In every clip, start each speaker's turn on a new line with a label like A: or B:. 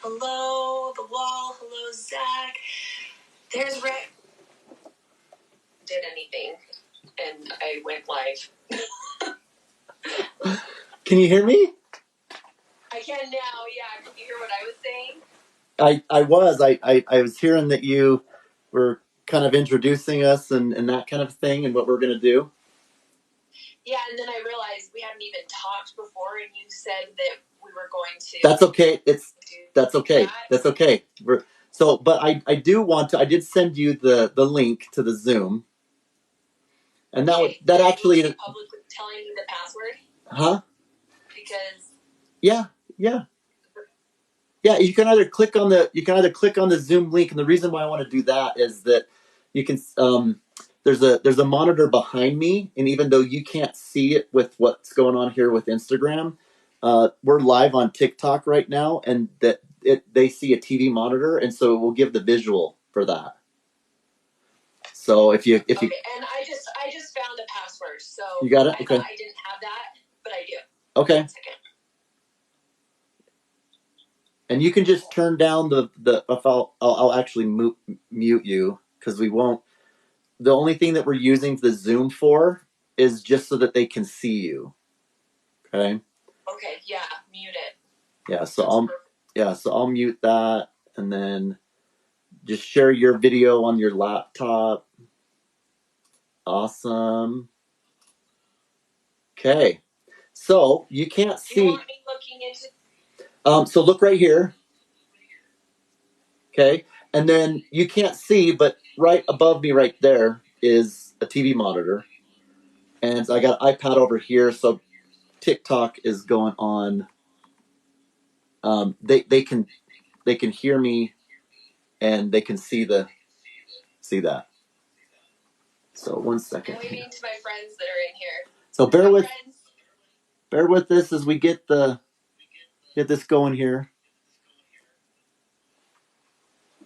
A: Hello, the wall. Hello, Zach. There's Rick. Did anything, and I went live.
B: Can you hear me?
A: I can now. Yeah. Can you hear what I was saying?
B: I was hearing that you were kind of introducing us and that kind of thing and what we're going to do.
A: Yeah, and then I realized we hadn't even talked before, and you said that we were going to.
B: That's okay. That's okay. That's okay. But I do want to. I did send you the link to the Zoom, and that actually
A: publicly telling me the password.
B: Huh?
A: Because.
B: Yeah. You can either click on the Zoom link, and the reason why I want to do that is that you can. There's a monitor behind me, and even though you can't see it with what's going on here with Instagram, we're live on TikTok right now, and they see a TV monitor, and so it will give the visual for that. So if you and
A: I just found a password, so
B: you got it. Okay.
A: I didn't have that, but I do.
B: Okay. And you can just turn down if I'll actually mute you because we won't. The only thing that we're using the Zoom for is just so that they can see you. Okay.
A: Okay. Yeah. Mute it.
B: Yeah. So I'll mute that, and then just share your video on your laptop. Awesome. Okay. So you can't see.
A: Do you want me looking into?
B: So look right here. Okay. And then you can't see, but right above me right there is a TV monitor. And I got an iPad over here, so TikTok is going on. They can hear me, and they can see that. So 1 second.
A: I'm waving to my friends that are in here.
B: So bear with this as we get this going here.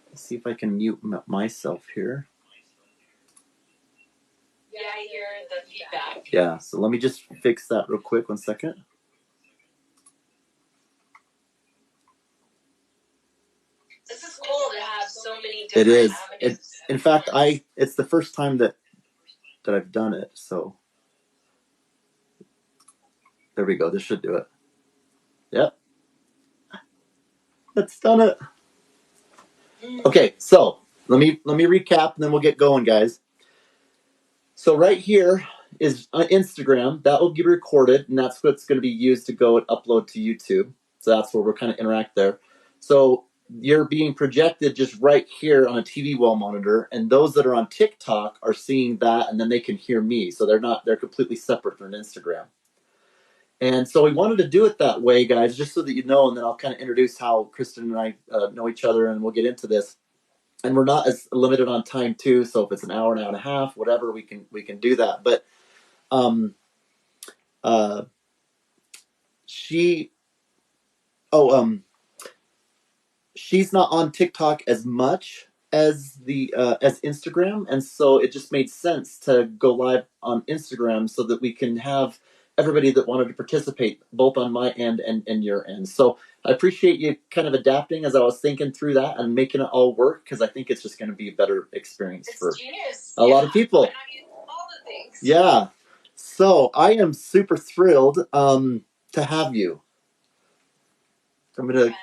B: Let's see if I can mute myself here.
A: Yeah, I hear the feedback.
B: Yeah, so let me just fix that real quick. 1 second.
A: This is cool to have so many different avenues.
B: It is. In fact, it's the first time that I've done it. So there we go. This should do it. Yep. That's done it. Okay, so let me recap, and then we'll get going, guys. So right here is Instagram. That will get recorded, and that's what's going to be used to go and upload to YouTube. So that's where we're kind of interact there. So you're being projected just right here on a TV wall monitor, and those that are on TikTok are seeing that, and then they can hear me. So they're completely separate from Instagram. And so we wanted to do it that way, guys, just so that you know, and then I'll kind of introduce how Kristen and I know each other, and we'll get into this. And we're not as limited on time too, so if it's an hour and a half, whatever, we can do that. But she's not on TikTok as much as as Instagram, and so it just made sense to go live on Instagram so that we can have everybody that wanted to participate both on my end and your end. So I appreciate you kind of adapting as I was thinking through that and making it all work, because I think it's just going to be a better experience for a lot of people.
A: Why not use all the things?
B: Yeah. So I am super thrilled to have you. I'm going to...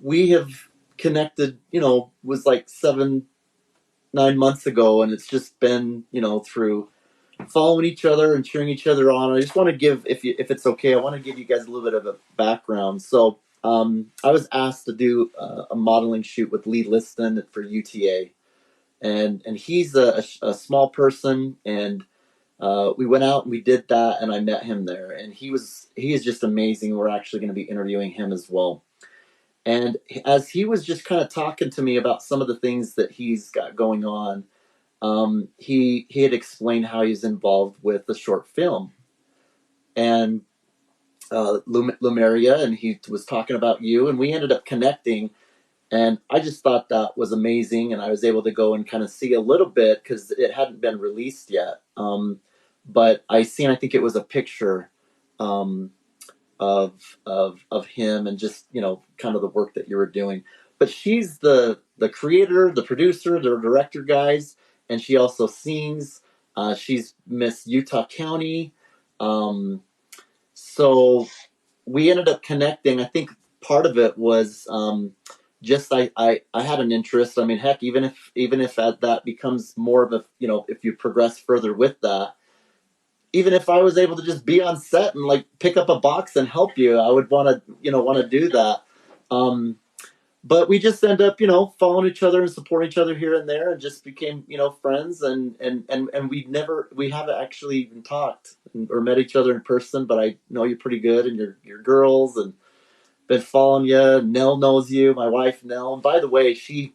B: we have connected, was like 7-9 months ago, and it's just been, through following each other and cheering each other on. I just want to give, if it's okay, I want to give you guys a little bit of a background. So I was asked to do a modeling shoot with Lee Liston for UTA, and he's a small person, and we went out and we did that, and I met him there, and he is just amazing. We're actually going to be interviewing him as well. And as he was just kind of talking to me about some of the things that he's got going on, he had explained how he's involved with the short film. And Lumeria, and he was talking about you, and we ended up connecting. And I just thought that was amazing, and I was able to go and kind of see a little bit, because it hadn't been released yet. But I think it was a picture of him and just, you know, kind of the work that you were doing. But she's the creator, the producer, the director, guys, and she also sings. She's Miss Utah County. So we ended up connecting. I think part of it was just I had an interest. I mean, heck, even if that becomes more of a, you know, if you progress further with that, even if I was able to just be on set and like pick up a box and help you, I would want to do that. But we just end up, you know, following each other and supporting each other here and there, and just became, you know, friends. And we haven't actually even talked or met each other in person, but I know you pretty good, and your girls, and been following you. Nell knows you, my wife Nell. And by the way, she's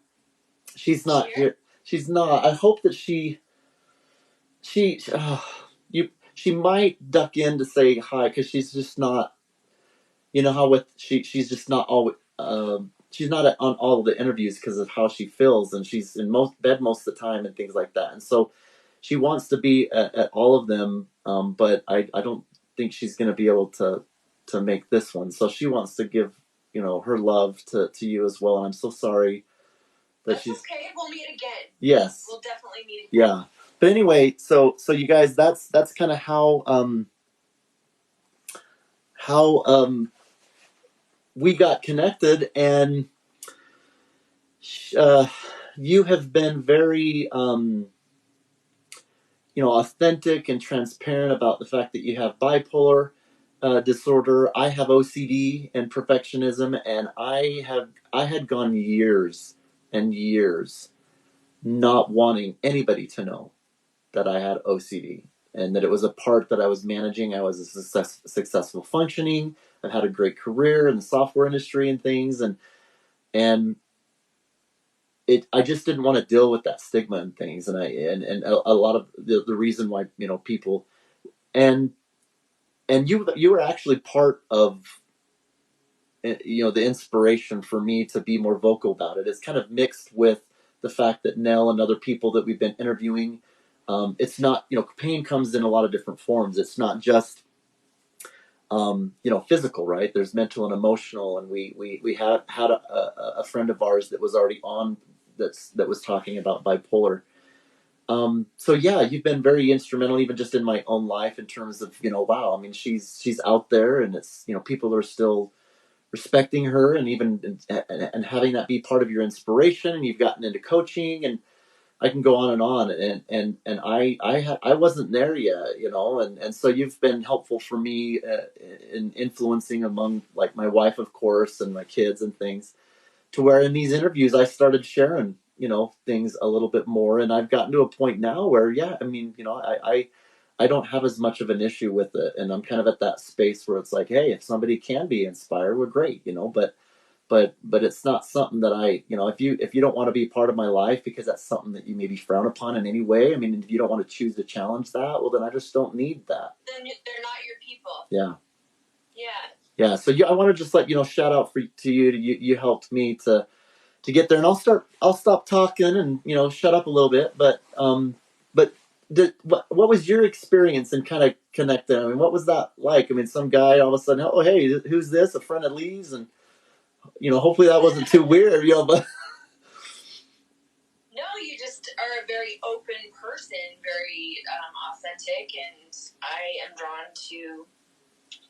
B: not here. She's not. I hope that she she might duck in to say hi, because she's just not. You know how she's just not always. She's not on all of the interviews because of how she feels, and she's in bed most of the time and things like that. And so she wants to be at all of them, but I don't think she's going to be able to make this one. So she wants to give, you know, her love to you as well. And I'm so sorry
A: That's okay. We'll meet again.
B: Yes,
A: we'll definitely meet again.
B: Yeah, but anyway, so you guys, that's kind of how we got connected. And you have been very you know, authentic and transparent about the fact that you have bipolar disorder. I have OCD and perfectionism, and I had gone years and years not wanting anybody to know that I had OCD, and that it was a part that I was managing. I was a successful functioning. I've had a great career in the software industry and things, and I just didn't want to deal with that stigma and things. And a lot of the reason why, you know, people, and you were actually part of, you know, the inspiration for me to be more vocal about it. It's kind of mixed with the fact that Nell and other people that we've been interviewing, it's not, you know, pain comes in a lot of different forms. It's not just you know, physical, right? There's mental and emotional. And we had a friend of ours that was already on that was talking about bipolar. So yeah, you've been very instrumental, even just in my own life, in terms of, you know, wow, I mean, she's out there, and it's, you know, people are still respecting her, and even and having that be part of your inspiration. And you've gotten into coaching, and I can go on and on. And I wasn't there yet, you know, and so you've been helpful for me in influencing among, like, my wife, of course, and my kids and things, to where in these interviews I started sharing, you know, things a little bit more. And I've gotten to a point now where, yeah, I mean, you know, I don't have as much of an issue with it, and I'm kind of at that space where it's like, hey, if somebody can be inspired, we're great, you know. But it's not something that I, you know, if you don't want to be part of my life because that's something that you maybe frown upon in any way, I mean, if you don't want to choose to challenge that, well, then I just don't need that.
A: Then they're not your people.
B: Yeah.
A: Yeah.
B: So I want to just let, you know, shout out to you. You helped me to get there, and I'll stop talking and, you know, shut up a little bit. But what was your experience in kind of connecting? I mean, what was that like? I mean, some guy all of a sudden, oh, hey, who's this? A friend of Lee's? And, you know, hopefully that wasn't too weird, you know, but.
A: No, you just are a very open person, very authentic, and I am drawn to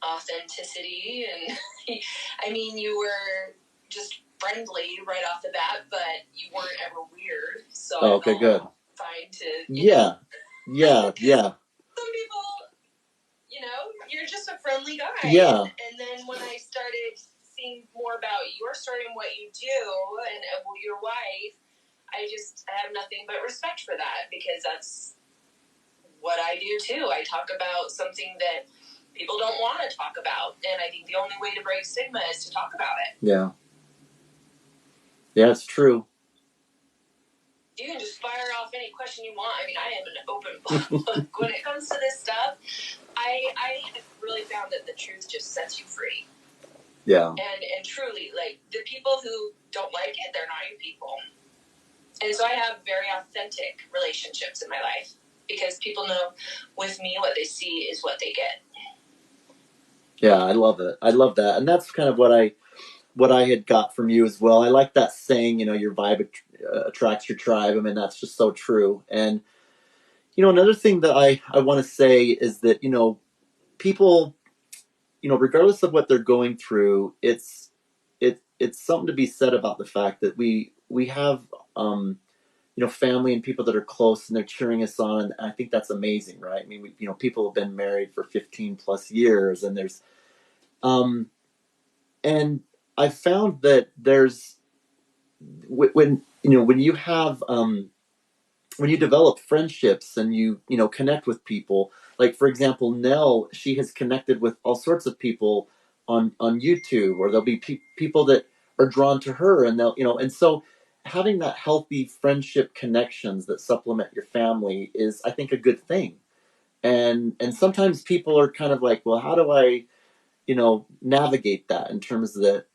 A: authenticity. And I mean, you were just friendly right off the bat, but you weren't ever weird. So
B: okay, good.
A: Fine to
B: yeah.
A: Some people, you know, you're just a friendly guy.
B: Yeah.
A: And then when I started seeing more about your story and what you do, and your wife, I have nothing but respect for that, because that's what I do too. I talk about something that people don't want to talk about, and I think the only way to break stigma is to talk about it.
B: Yeah, it's true.
A: You can just fire off any question you want. I mean, I am an open book when it comes to this stuff. I have really found that the truth just sets you free.
B: Yeah.
A: And truly, like, the people who don't like it, they're not your people. And so I have very authentic relationships in my life, because people know with me what they see is what they get.
B: Yeah, I love it. I love that, and that's kind of what I had got from you as well. I like that saying, your vibe attracts your tribe. I mean, that's just so true. And another thing that I want to say is that people, regardless of what they're going through, it's something to be said about the fact that we have family and people that are close and they're cheering us on, and I think that's amazing, right? I mean, people have been married for 15 plus years, and there's um and I found that there's when you have when you develop friendships and you connect with people, like for example, Nell, she has connected with all sorts of people on YouTube, or there'll be people that are drawn to her, and they'll and so having that healthy friendship connections that supplement your family is, I think, a good thing. And sometimes people are kind of like, well, how do I navigate that, in terms of that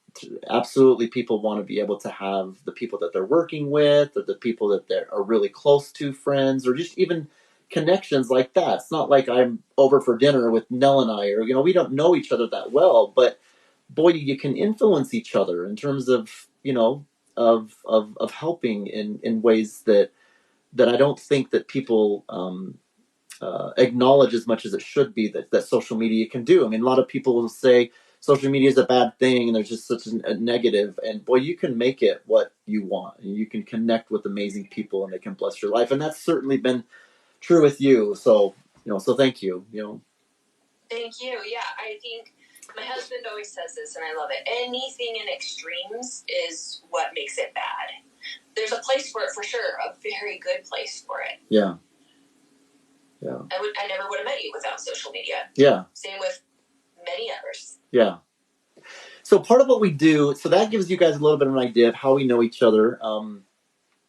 B: absolutely people want to be able to have the people that they're working with, or the people that they are really close to, friends, or just even connections like that. It's not like I'm over for dinner with Nell and I, or we don't know each other that well, but boy, you can influence each other in terms of of helping in ways that I don't think that people acknowledge as much as it should be, that social media can do. I mean, a lot of people will say social media is a bad thing and there's just such a negative, and boy, you can make it what you want, and you can connect with amazing people and they can bless your life, and that's certainly been true with you. So so thank you.
A: Thank you. Yeah, I think my husband always says this, and I love it. Anything in extremes is what makes it bad. There's a place for it, for sure, a very good place for it.
B: Yeah.
A: I never would have met you without social media.
B: Yeah.
A: Same with many others.
B: Yeah. So part of what we do, so that gives you guys a little bit of an idea of how we know each other,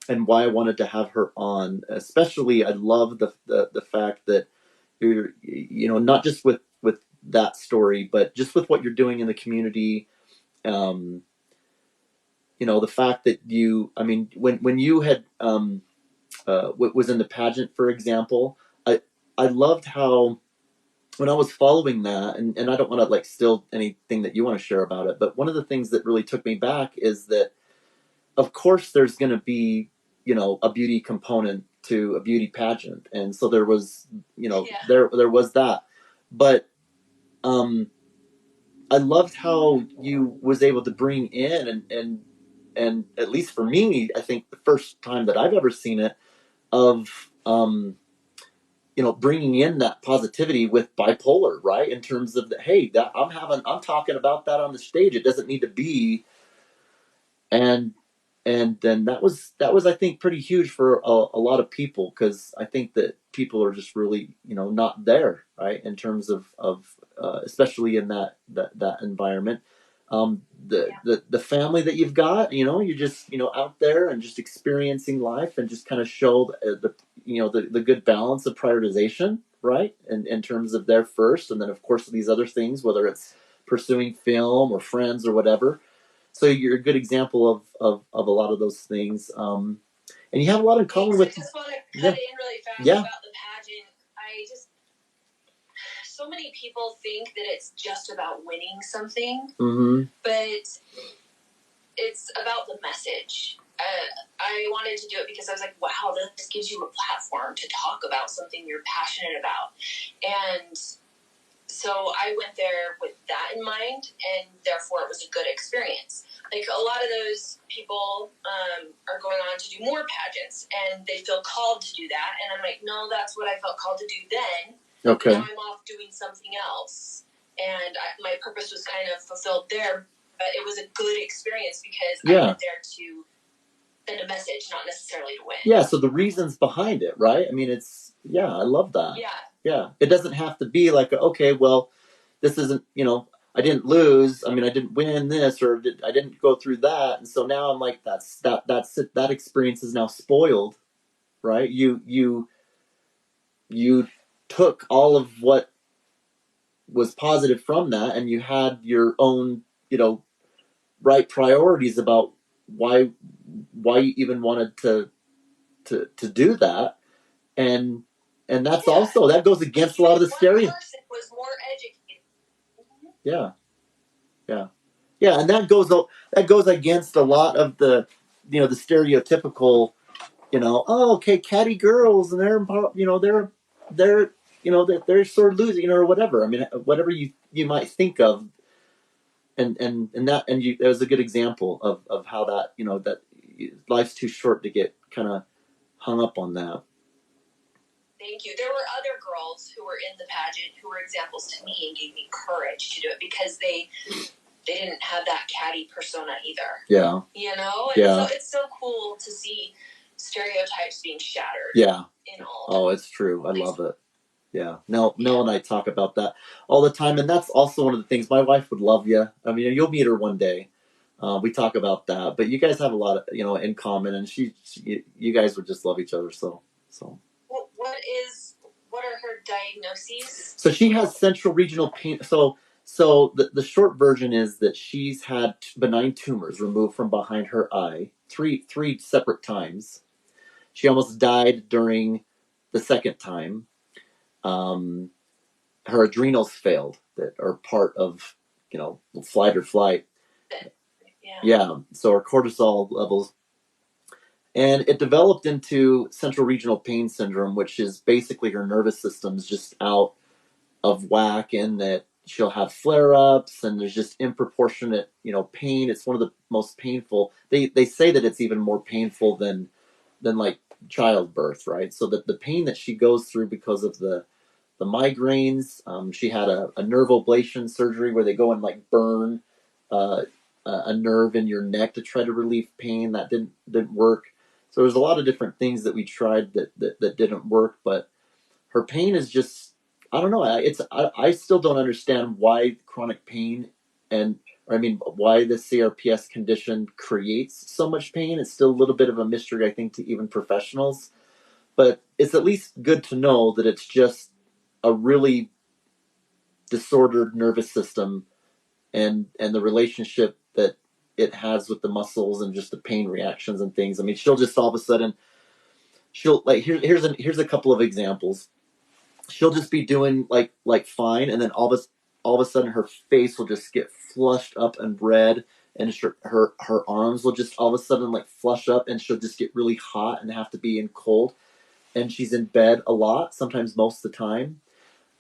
B: and why I wanted to have her on. Especially, I love the fact that you're, not just with that story, but just with what you're doing in the community. Um, the fact that I mean, when you had was in the pageant, for example, I loved how, when I was following that, and I don't want to like steal anything that you want to share about it, but one of the things that really took me back is that, of course, there's going to be a beauty component to a beauty pageant, and so there was there was that, but I loved how you was able to bring in, and at least for me, I think the first time that I've ever seen it, of bringing in that positivity with bipolar, right? In terms of hey, that I'm talking about that on the stage. It doesn't need to be, and then that was I think pretty huge for a lot of people, because I think that people are just really not there, right, in terms of especially in that environment. The family that you've got, you're just out there and just experiencing life, and just kind of show the good balance of prioritization, right, in terms of their first, and then of course these other things, whether it's pursuing film or friends or whatever. So you're a good example of a lot of those things, and you have a lot in common with.
A: I just want to cut in really fast about the pageant. So many people think that it's just about winning something, but it's about the message. I wanted to do it because I was like, wow, this gives you a platform to talk about something you're passionate about. And so I went there with that in mind, and therefore it was a good experience. Like, a lot of those people are going on to do more pageants, and they feel called to do that. And I'm like, no, that's what I felt called to do then. Okay. Now I'm off doing something else. And my purpose was kind of fulfilled there. But it was a good experience because I went there to send a message, not necessarily to win.
B: Yeah, so the reasons behind it, right? I mean, I love that. Yeah. It doesn't have to be like, okay, well, this isn't, I didn't lose. I mean, I didn't win this, or I didn't go through that. And so now I'm like, that's it. That experience is now spoiled, right? You took all of what was positive from that, and you had your own, right priorities about why you even wanted to do that, and that's also, that goes against a lot of the stereotypes.
A: Person was more educated.
B: Yeah. Yeah. Yeah, and that goes against a lot of the the stereotypical, oh, okay, catty girls, and they're they're sort of losing, or whatever. I mean, whatever you might think of, that was a good example of how that that life's too short to get kind of hung up on that.
A: Thank you. There were other girls who were in the pageant who were examples to me and gave me courage to do it because they didn't have that catty persona either.
B: Yeah.
A: And so it's so cool to see stereotypes being shattered.
B: Yeah.
A: In all.
B: Oh, it's true. I love it. Yeah. Nell and I talk about that all the time, and that's also one of the things. My wife would love you. I mean, you'll meet her one day. We talk about that, but you guys have a lot of in common, and you guys would just love each other. So.
A: What are her diagnoses?
B: So she has central regional pain. So the short version is that she's had benign tumors removed from behind her eye three separate times. She almost died during the second time. Her adrenals failed that are part of flight or flight. Yeah. So her cortisol levels. And it developed into central regional pain syndrome, which is basically her nervous system's just out of whack, in that she'll have flare-ups and there's just disproportionate pain. It's one of the most painful. They say that it's even more painful than like childbirth, right? So that the pain that she goes through because of the migraines. She had a nerve ablation surgery where they go and like burn a nerve in your neck to try to relieve pain. That didn't work. So there's a lot of different things that we tried that didn't work, but her pain is just, I don't know. I still don't understand why chronic pain why the CRPS condition creates so much pain. It's still a little bit of a mystery, I think, to even professionals. But it's at least good to know that it's just a really disordered nervous system, and the relationship that it has with the muscles and just the pain reactions and things. I mean, she'll just all of a sudden, she'll like here's a couple of examples. She'll just be doing like fine, and then all of a sudden her face will just get flushed up and red, and her arms will just all of a sudden like flush up, and she'll just get really hot and have to be in cold, and she's in bed a lot, sometimes most of the time.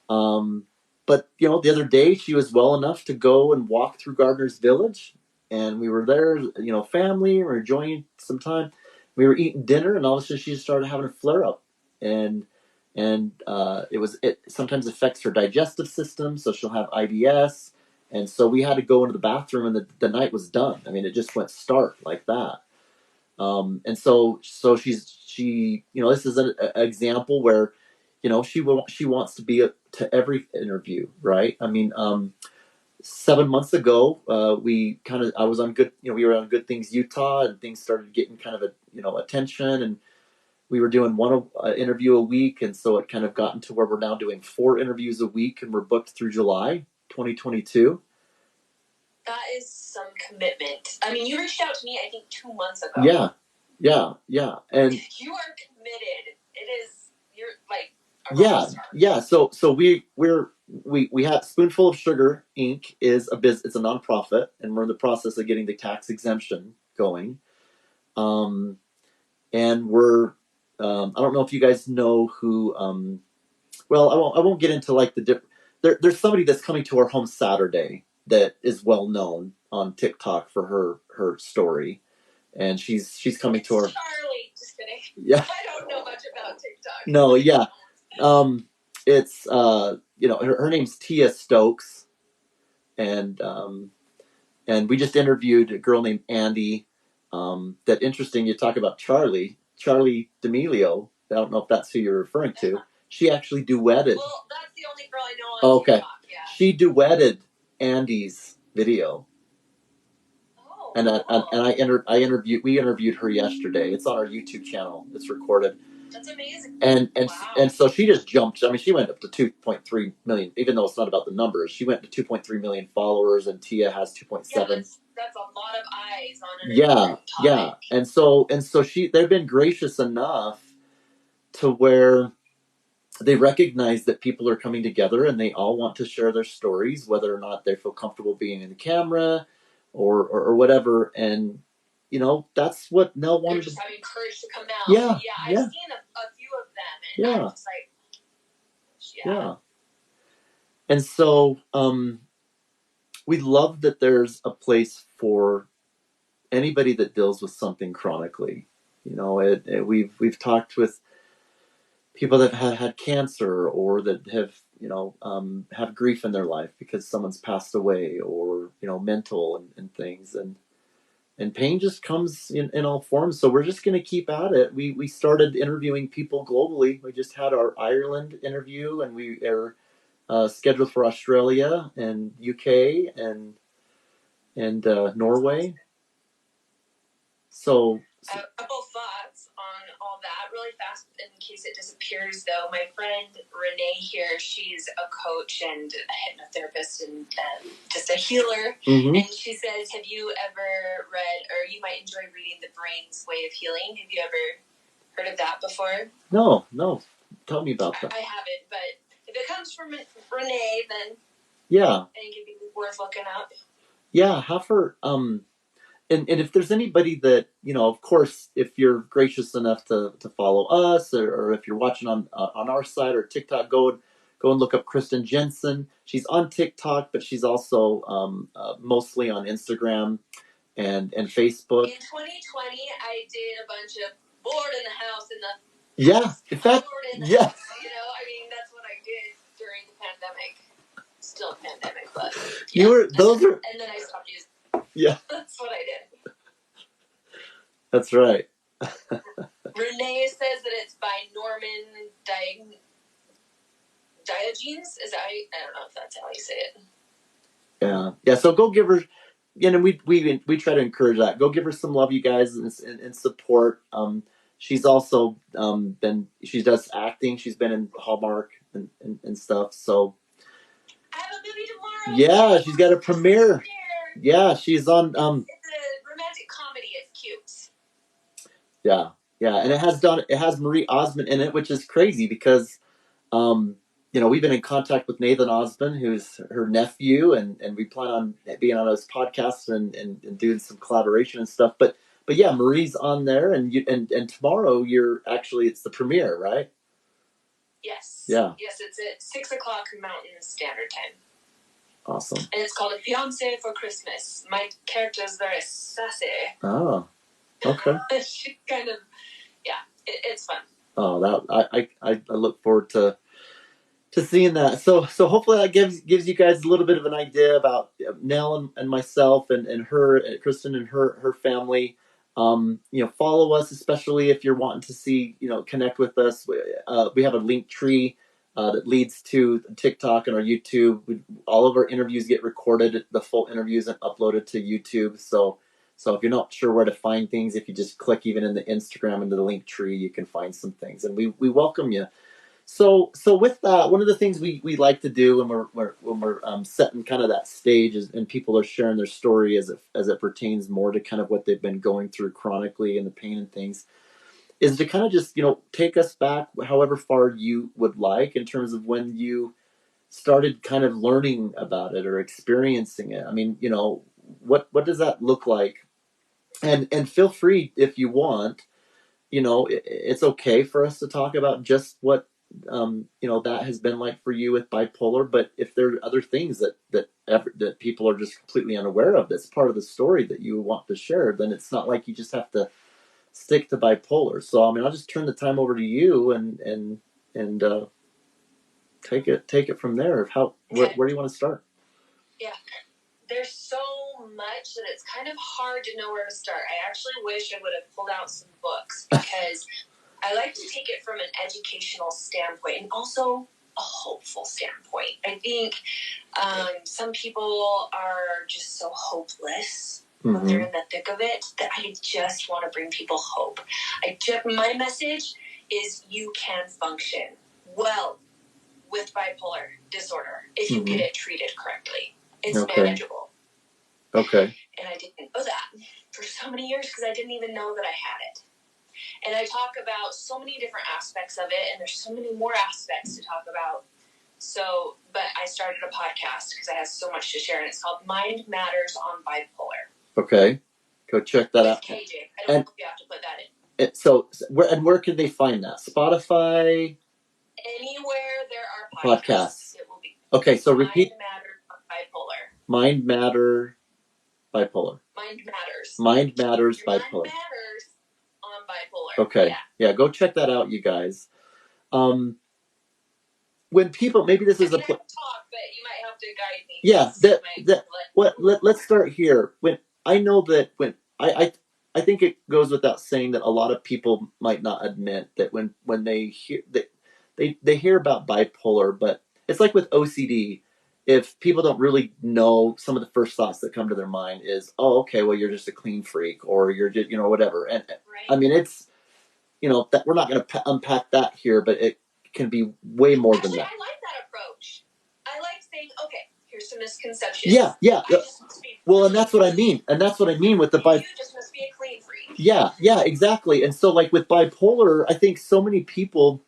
B: But the other day she was well enough to go and walk through Gardner's Village, and we were there, family, we were enjoying some time. We were eating dinner, and all of a sudden she just started having a flare up, and it sometimes affects her digestive system, so she'll have IBS, and so we had to go into the bathroom, and the night was done. I mean, it just went stark like that. And so she this is an example where she wants to be to every interview, right? I mean, 7 months ago, I was on we were on Good Things Utah, and things started getting kind of attention, and we were doing one interview a week, and so it kind of gotten to where we're now doing 4 interviews a week, and we're booked through July 2022.
A: That is some commitment. I mean, you reached out to me, I think, 2 months ago.
B: Yeah, and
A: you are committed. You're like a
B: rock star. Yeah. So we have Spoonful of Sugar Inc. is a business. It's a nonprofit, and we're in the process of getting the tax exemption going. And we're I don't know if you guys know who. Well, I won't get into like there's somebody that's coming to our home Saturday that is well known on TikTok for her story, and she's coming to our.
A: Charlie, just kidding.
B: Yeah.
A: I don't know much about TikTok.
B: No, yeah. It's her name's Tia Stokes, and we just interviewed a girl named Andy. That interesting. You talk about Charlie D'Amelio. I don't know if that's who you're referring to. She actually duetted.
A: Well, that's the only girl I know on TikTok. Yeah.
B: She duetted Andy's video. Oh. And we interviewed her yesterday. It's on our YouTube channel. It's recorded.
A: That's amazing.
B: And so she just jumped. I mean, she went up to 2.3 million, even though it's not about the numbers. She went to 2.3 million followers, and Tia has 2.7.
A: Yeah, that's a lot of eyes on it.
B: Yeah. And so they've been gracious enough to where they recognize that people are coming together and they all want to share their stories, whether or not they feel comfortable being in the camera or whatever. And, you know, that's what Nell wanted.
A: They're just having courage to come out.
B: Yeah.
A: Yeah, I've seen a few of them, and I'm just like,
B: yeah. And so we love that there's a place for anybody that deals with something chronically. You know, we've talked with people that have had cancer or that have, you know, have grief in their life because someone's passed away, or, you know, mental and things. And pain just comes in all forms. So we're just going to keep at it. We started interviewing people globally. We just had our Ireland interview, and we are scheduled for Australia and UK and Norway. So
A: I have a couple thoughts on all that really fast in case it disappears, though. My friend Renee here, she's a coach and a hypnotherapist and just a healer. And she says, have you ever read, or you might enjoy reading The Brain's Way of Healing? Have you ever heard of that before?
B: No. Tell me about that.
A: I haven't, but if it comes from Renee, then
B: yeah,
A: I think it'd be worth looking up.
B: Yeah, have her. And if there's anybody that, you know, of course, if you're gracious enough to follow us, or if you're watching on our side or TikTok, go and look up Kristen Jensen. She's on TikTok, but she's also mostly on Instagram and Facebook.
A: In 2020, I did a bunch of bored in the house in the
B: in fact,
A: house, you know, I mean, that's what I did during the pandemic. Still a pandemic, but and then I stopped using.
B: Yeah.
A: That's what I did.
B: That's right.
A: Renee says that it's by Norman Diogenes. Is that how I don't know if that's how you say it.
B: Yeah. So go give her. You know, we try to encourage that. Go give her some love, you guys, and support. She's also she does acting. She's been in Hallmark and stuff. So
A: I have a movie tomorrow.
B: Yeah, she's got a premiere. Yeah, she's on.
A: It's a romantic comedy. It's cute.
B: Yeah, and it has Marie Osmond in it, which is crazy because, you know, we've been in contact with Nathan Osmond, who's her nephew, and we plan on being on his podcast and doing some collaboration and stuff. But yeah, Marie's on there, and tomorrow it's the premiere, right?
A: Yes.
B: Yeah.
A: Yes, it's at 6:00 Mountain Standard Time.
B: Awesome.
A: And it's called A Fiancé for Christmas. My character is very sassy.
B: Oh, okay.
A: She kind of, it's fun.
B: Oh, that I look forward to seeing that. So hopefully that gives you guys a little bit of an idea about Nell and myself and her, Kristen and her family. You know, follow us, especially if you're wanting to see, you know, connect with us. We have a link tree that leads to TikTok and our YouTube. All of our interviews get recorded, the full interviews, and uploaded to YouTube. So if you're not sure where to find things, if you just click even in the Instagram into the link tree, you can find some things, and we welcome you. So with that, one of the things we like to do when we're setting kind of that stage and people are sharing their story as it pertains more to kind of what they've been going through chronically and the pain and things, is to kind of just, you know, take us back however far you would like in terms of when you started kind of learning about it or experiencing it. I mean, you know, what does that look like? And feel free, if you want, you know, it's okay for us to talk about just what you know, that has been like for you with bipolar. But if there are other things that people are just completely unaware of, that's part of the story that you want to share, then it's not like you just have to stick to bipolar. So I mean, I'll just turn the time over to you and take it from there. Where do you want to start?
A: Yeah. There's so much that it's kind of hard to know where to start. I actually wish I would have pulled out some books because I like to take it from an educational standpoint and also a hopeful standpoint. I think some people are just so hopeless when they're in the thick of it that I just want to bring people hope. My message is you can function well with bipolar disorder if you get it treated correctly. It's manageable. Okay. And I didn't know that for so many years because I didn't even know that I had it. And I talk about so many different aspects of it, and there's so many more aspects to talk about. So, but I started a podcast because I have so much to share, and it's called Mind Matters on Bipolar.
B: Okay. Go check that out.
A: KJ. I don't know if you have to put that in.
B: So where can they find that? Spotify?
A: Anywhere there are podcasts. It will be.
B: Okay, so repeat.
A: Mind Matters on Bipolar.
B: Mind Matter Bipolar.
A: Mind Matters.
B: Mind Matters
A: Your
B: Bipolar.
A: Mind Matters on Bipolar.
B: Okay. Yeah, go check that out, you guys. When people, maybe this is a...
A: I can talk, but you might have to guide me.
B: Yeah, let's start here. I think it goes without saying that a lot of people might not admit that when they hear that they hear about bipolar, but it's like with OCD. If people don't really know, some of the first thoughts that come to their mind is, oh, okay, well, you're just a clean freak, or you're just, whatever. And
A: right.
B: I mean, it's, that we're not going to unpack that here, but it can be way more than that.
A: I like that approach. I like saying, okay, here's some misconceptions.
B: Yeah. Well, and that's what I mean. And that's what I mean with the
A: bipolar. You just must be a clean freak.
B: Yeah, exactly. And so, like with bipolar, I think so many people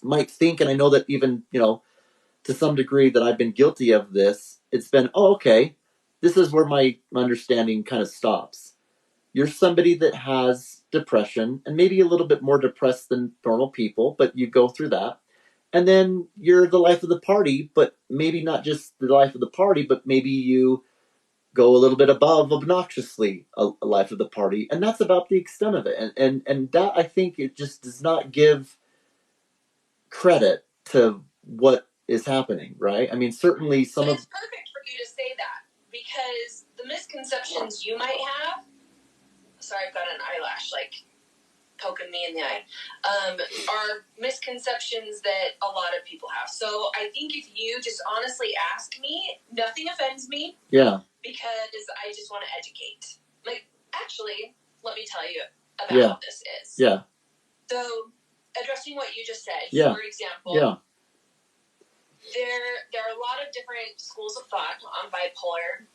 B: might think, and I know that even, to some degree that I've been guilty of this, it's been, oh, okay, this is where my understanding kind of stops. You're somebody that has depression and maybe a little bit more depressed than normal people, but you go through that. And then you're the life of the party, but maybe not just the life of the party, but maybe you go a little bit above obnoxiously a life of the party. And that's about the extent of it. And that, I think, it just does not give credit to what is happening, right? I mean, certainly
A: it's perfect for you to say that, because the misconceptions you might have, sorry, I've got an eyelash poking me in the eye, are misconceptions that a lot of people have. So I think if you just honestly ask me, nothing offends me.
B: Yeah.
A: Because I just want to educate. Actually, let me tell you about what this is.
B: Yeah.
A: So, addressing what you just said, for example, there are a lot of different schools of thought on bipolar.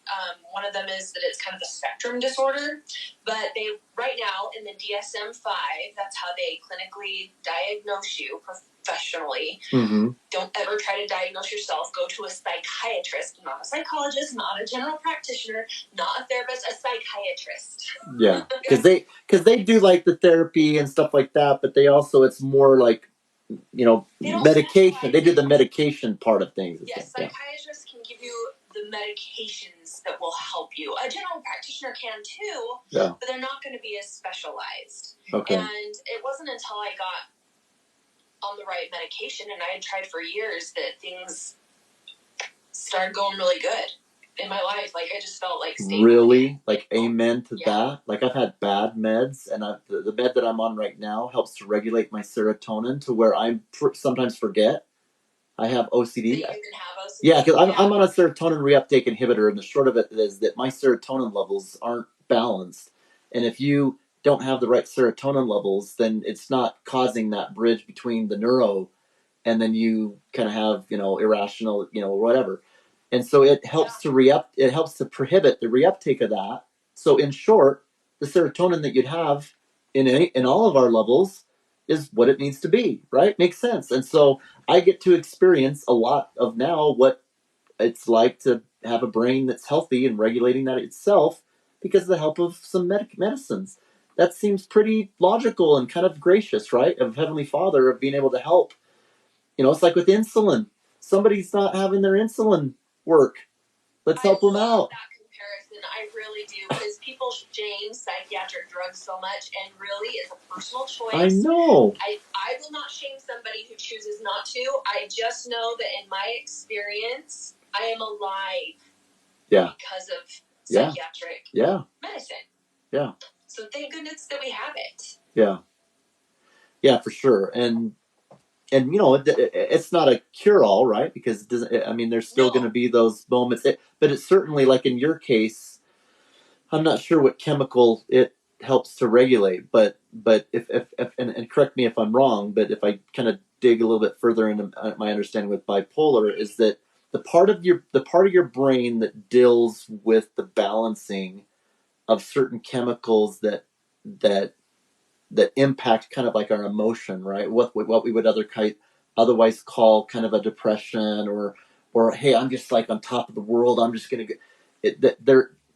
A: One of them is that it's kind of a spectrum disorder, but they, right now in the DSM-5, that's how they clinically diagnose you professionally.
B: Mm-hmm.
A: Don't ever try to diagnose yourself. Go to a psychiatrist, not a psychologist, not a general practitioner, not a therapist, a psychiatrist.
B: Yeah, because they do like the therapy and stuff like that, but they also, it's more like, medication. They do the medication part of things.
A: Yes, psychiatrists can give you the medications that will help you. A general practitioner can too, but they're not going to be as specialized.
B: Okay.
A: And it wasn't until I got on the right medication, and I had tried for years, that things started going really good in my life. I just felt like stable.
B: Really? Amen to that? I've had bad meds, and the med that I'm on right now helps to regulate my serotonin to where I sometimes forget I have OCD.
A: So you can have OCD?
B: Yeah, because I'm on a serotonin reuptake inhibitor, and the short of it is that my serotonin levels aren't balanced. And if you don't have the right serotonin levels, then it's not causing that bridge between the neuro, and then you kind of have, irrational, whatever. And so it helps it helps to prohibit the reuptake of that. So in short, the serotonin that you'd have in all of our levels is what it needs to be, right? Makes sense. And so I get to experience a lot of now what it's like to have a brain that's healthy and regulating that itself because of the help of some medicines. That seems pretty logical and kind of gracious, right? Of Heavenly Father, of being able to help. It's like with insulin. Somebody's not having their insulin work. Let's help them out.
A: I love that comparison. I really do, because people shame psychiatric drugs so much, and really, it's a personal choice.
B: I know.
A: I will not shame somebody who chooses not to. I just know that in my experience, I am alive.
B: Yeah.
A: Because of psychiatric medicine.
B: Yeah.
A: So thank goodness that we have it.
B: Yeah. Yeah, for sure. And it's not a cure-all, right? Because there's still going to be those moments. But it's certainly, like in your case, I'm not sure what chemical it helps to regulate. But if and correct me if I'm wrong, but if I kind of dig a little bit further into my understanding with bipolar, is that the part of your brain that deals with the balancing of certain chemicals that that impact kind of like our emotion, right? What we would otherwise call kind of a depression, or hey, I'm just like on top of the world. I'm just gonna get it.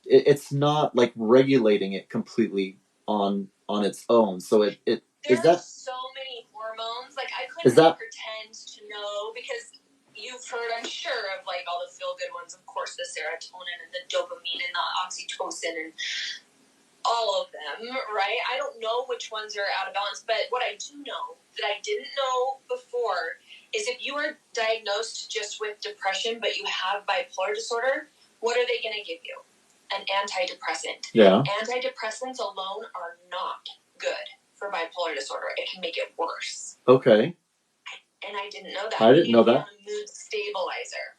B: It's not like regulating it completely on its own. So it
A: there
B: is that
A: are so many hormones. Like I couldn't pretend to know, because you've heard, I'm sure, of like all the feel good ones. Of course, the serotonin and the dopamine and the oxytocin and all of them, right? I don't know which ones are out of balance, but what I do know that I didn't know before is if you are diagnosed just with depression, but you have bipolar disorder, what are they going to give you? An antidepressant.
B: Yeah.
A: Antidepressants alone are not good for bipolar disorder. It can make it worse.
B: Okay.
A: And I didn't know that.
B: I didn't know that.
A: A mood stabilizer.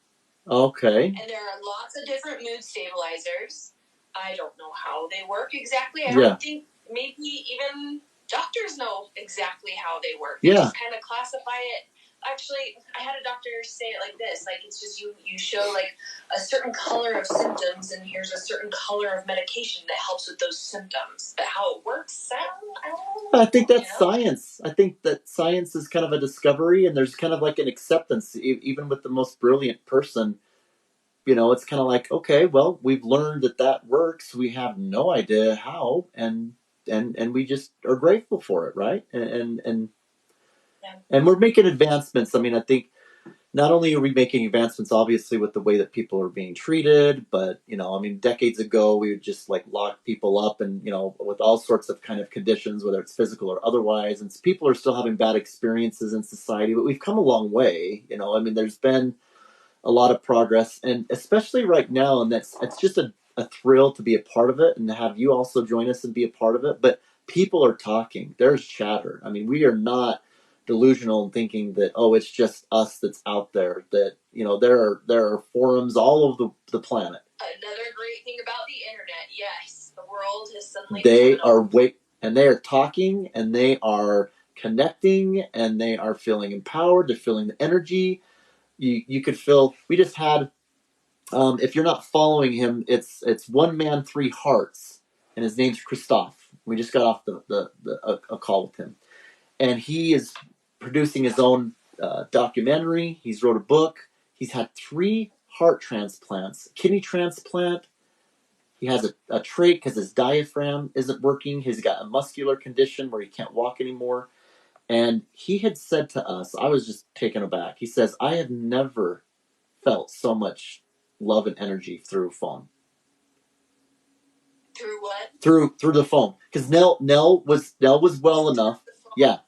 B: Okay.
A: And there are lots of different mood stabilizers. I don't know how they work exactly. I don't think maybe even doctors know exactly how they work. They just kind of classify it. Actually, I had a doctor say it like this. Like, it's just you show like a certain color of symptoms, and here's a certain color of medication that helps with those symptoms. But how it works, I don't know.
B: I think that's science. I think that science is kind of a discovery, and there's kind of like an acceptance, even with the most brilliant person. It's kind of like, okay, well, we've learned that works. We have no idea how, and we just are grateful for it, right? And we're making advancements. I mean, I think not only are we making advancements, obviously, with the way that people are being treated, but, I mean, decades ago, we would just like lock people up and, with all sorts of kind of conditions, whether it's physical or otherwise. And people are still having bad experiences in society, but we've come a long way. I mean, there's been a lot of progress, and especially right now, and it's just a thrill to be a part of it and to have you also join us and be a part of it. But people are talking. There's chatter. I mean, we are not delusional in thinking that, oh, it's just us that's out there. That there are forums all over the planet.
A: Another great thing about the internet, yes, the world has suddenly
B: and they are talking, and they are connecting, and they are feeling empowered. They're feeling the energy. You could feel. We just had. If you're not following him, it's One Man Three Hearts, and his name's Christophe. We just got off a call with him, and he is producing his own documentary. He's wrote a book. He's had 3 heart transplants, kidney transplant. He has a trait because his diaphragm isn't working. He's got a muscular condition where he can't walk anymore. And he had said to us, I was just taken aback. He says, I have never felt so much love and energy through phone.
A: Through what?
B: Through the phone. Because Nell was well enough. Yeah.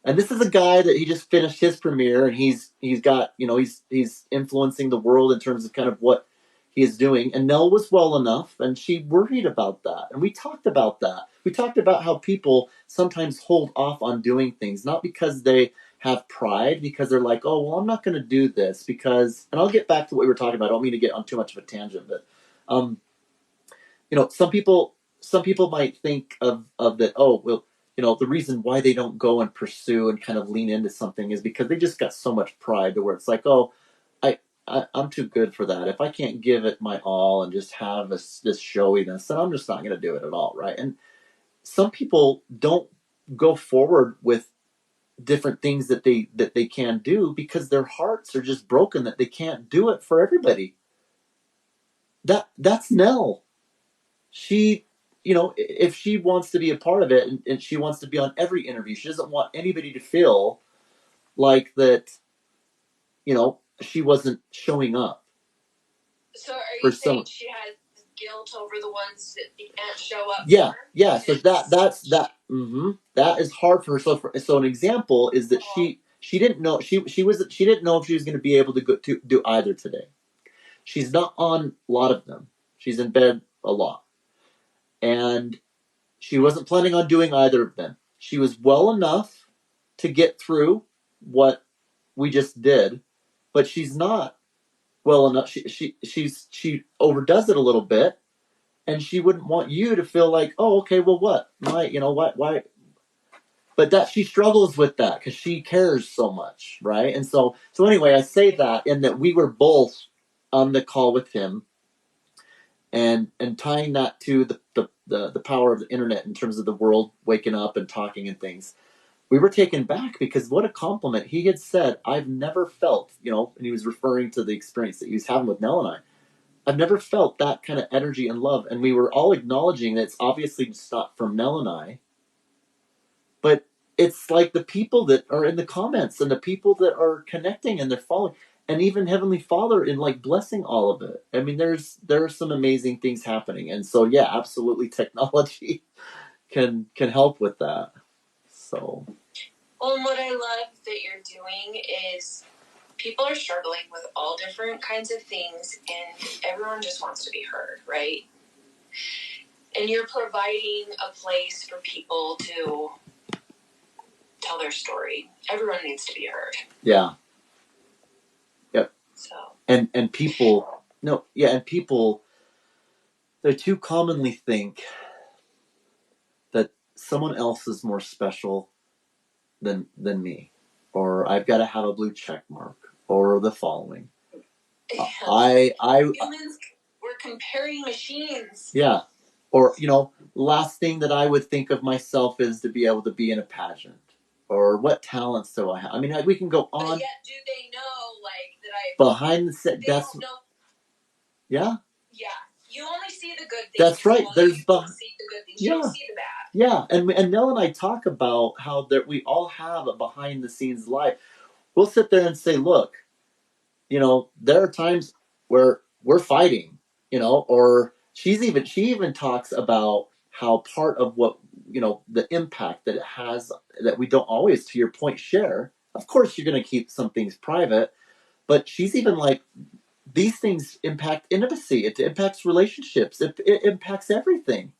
B: And this is a guy that he just finished his premiere, and he's got, he's influencing the world in terms of kind of what he is doing. And Nell was well enough, and she worried about that. And we talked about that. We talked about how people sometimes hold off on doing things, not because they have pride, because they're like, oh, well, I'm not going to do this because, and I'll get back to what we were talking about. I don't mean to get on too much of a tangent, but, some people might think of that, oh, well, the reason why they don't go and pursue and kind of lean into something is because they just got so much pride to where it's like, oh, I'm too good for that. If I can't give it my all and just have this showiness, then I'm just not going to do it at all, right? And some people don't go forward with different things that they can do because their hearts are just broken that they can't do it for everybody. That's Nell. She, if she wants to be a part of it and she wants to be on every interview, she doesn't want anybody to feel like that, she wasn't showing up.
A: So are you saying she has guilt over the ones that can't show up?
B: Yeah. So that's that is hard for her. So an example is that she didn't know she didn't know if she was going to be able to do either today. She's not on a lot of them. She's in bed a lot, and she wasn't planning on doing either of them. She was well enough to get through what we just did, but she's not well enough. She overdoes it a little bit, and she wouldn't want you to feel like, oh, okay, well, what? Why? But that she struggles with that because she cares so much, right? And so anyway, I say that in that we were both on the call with him, and tying that to the power of the internet in terms of the world waking up and talking and things, we were taken back because what a compliment. He had said, I've never felt, and he was referring to the experience that he was having with Nell and I. I've never felt that kind of energy and love. And we were all acknowledging that it's obviously just not from Nell and I, but it's like the people that are in the comments and the people that are connecting and they're following, and even Heavenly Father in like blessing all of it. I mean, there are some amazing things happening, and so yeah, absolutely, technology can help with that. So,
A: well, and what I love that you're doing is people are struggling with all different kinds of things, and everyone just wants to be heard, right? And you're providing a place for people to tell their story. Everyone needs to be heard.
B: Yeah. Yep.
A: So.
B: And people, no, yeah, and people, they too commonly think that someone else is more special than me, or I've got to have a blue check mark, or the following.
A: Yeah. Humans, we're comparing machines.
B: Yeah. Or, last thing that I would think of myself is to be able to be in a pageant. Or what talents do I have? I mean, we can go on.
A: But yet, do they know, like, that I...
B: Behind the set, that's...
A: Don't know.
B: Yeah?
A: Yeah. You only see the good things.
B: That's right.
A: You see the good things.
B: Yeah.
A: You don't see the bad.
B: Yeah. And Nell and I talk about how that we all have a behind-the-scenes life. We'll sit there and say, look, there are times where we're fighting, or she even talks about how part of what, the impact that it has, that we don't always, to your point, share. Of course, you're going to keep some things private, but she's even like, these things impact intimacy. It impacts relationships. It impacts everything.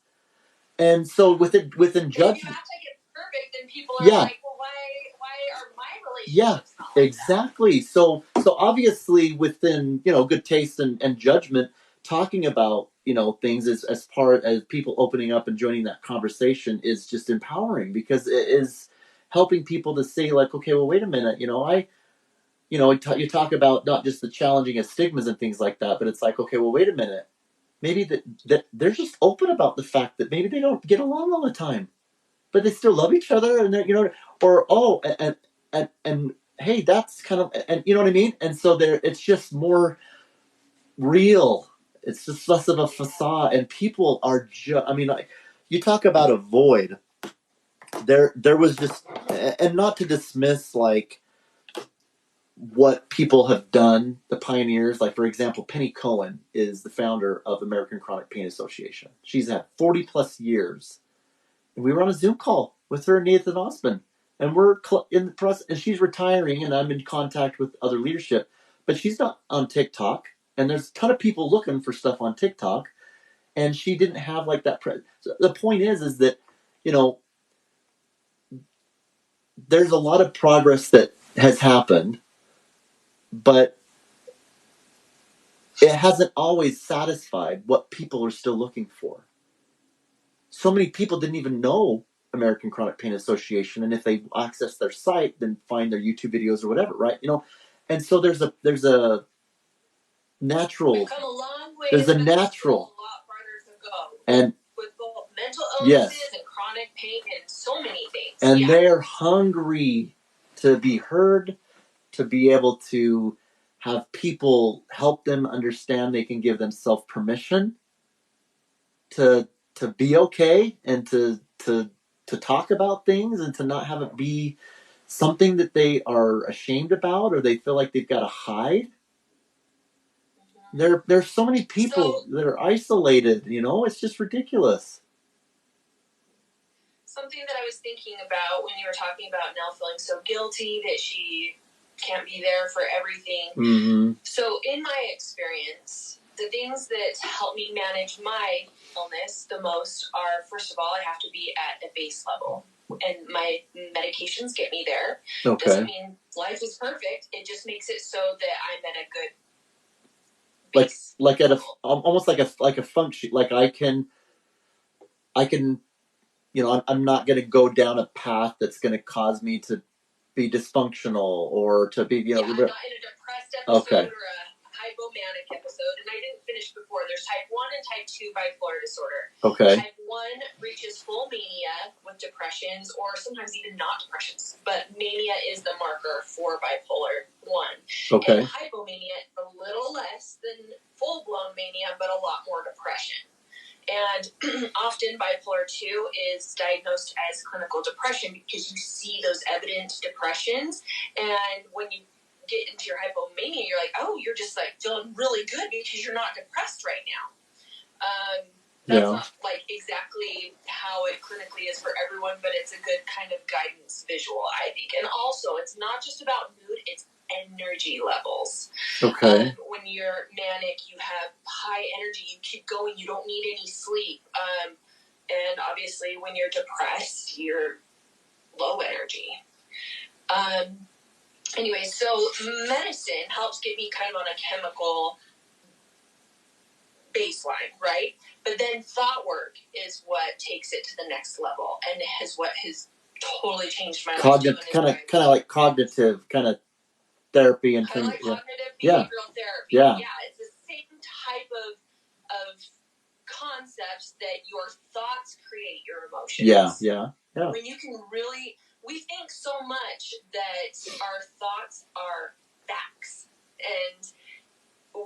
B: And so within judgment,
A: if you act like it's perfect, then people are like, well, why are my relationships not like
B: exactly.
A: that?
B: So obviously within, good taste and judgment, talking about, things as part as people opening up and joining that conversation is just empowering, because it is helping people to say like, okay, well, wait a minute, you talk about not just the challenging of stigmas and things like that, but it's like, okay, well, wait a minute. Maybe that they're just open about the fact that maybe they don't get along all the time, but they still love each other, and and hey, that's kind of, and you know what I mean. And so it's just more real. It's just less of a facade, and people are I mean, like, you talk about a void. There was just, and not to dismiss like what people have done, the pioneers, like for example, Penny Cohen is the founder of American Chronic Pain Association. She's had 40 plus years. And we were on a Zoom call with her and Nathan Osmond. And we're in the process, and she's retiring, and I'm in contact with other leadership. But she's not on TikTok, and there's a ton of people looking for stuff on TikTok, and she didn't have like that. So the point is that, there's a lot of progress that has happened, but it hasn't always satisfied what people are still looking for. So many people didn't even know American Chronic Pain Association, and if they access their site, then find their YouTube videos or whatever, right? And so there's a natural.
A: We've come a long way.
B: There's a natural.
A: A lot farther to go.
B: And
A: with both mental illnesses and chronic pain and so many things.
B: And they're hungry to be heard, to be able to have people help them understand they can give themselves permission to be okay, and to talk about things, and to not have it be something that they are ashamed about, or they feel like they've got to hide. There's so many people that are isolated, it's just ridiculous.
A: Something that I was thinking about when you were talking about Nell feeling so guilty that she can't be there for everything.
B: Mm-hmm.
A: So in my experience, the things that help me manage my illness the most are, first of all, I have to be at a base level. And my medications get me there.
B: Okay.
A: Doesn't mean life is perfect. It just makes it so that I'm at a good base
B: like at
A: level.
B: almost like a function. Like I can I'm not going to go down a path that's going to cause me to be dysfunctional, or to be
A: not in a depressed episode, or a high hypomanic episode, and I didn't finish before. There's type 1 and type 2 bipolar disorder.
B: Okay.
A: Type 1 reaches full mania with depressions, or sometimes even not depressions. But mania is the marker for bipolar 1.
B: Okay.
A: And hypomania, a little less than full-blown mania, but a lot more depression. And often bipolar 2 is diagnosed as clinical depression because you see those evident depressions. And when you get into your hypomania, you're like, oh, you're just like feeling really good because you're not depressed right now. That's not like exactly how it clinically is for everyone, but it's a good kind of guidance visual, I think. And also, it's not just about mood, it's energy levels.
B: Okay.
A: When you're manic, you have high energy, you keep going, you don't need any sleep. And obviously, when you're depressed, you're low energy. Anyway, so medicine helps get me kind of on a chemical baseline, right? But then thought work is what takes it to the next level, and is what has totally changed my life.
B: Kind of like cognitive kind of therapy and
A: kind of like cognitive behavioral therapy.
B: Yeah,
A: it's the same type of concepts that your thoughts create your emotions.
B: Yeah.
A: When you can really, we think so much that our thoughts are facts, and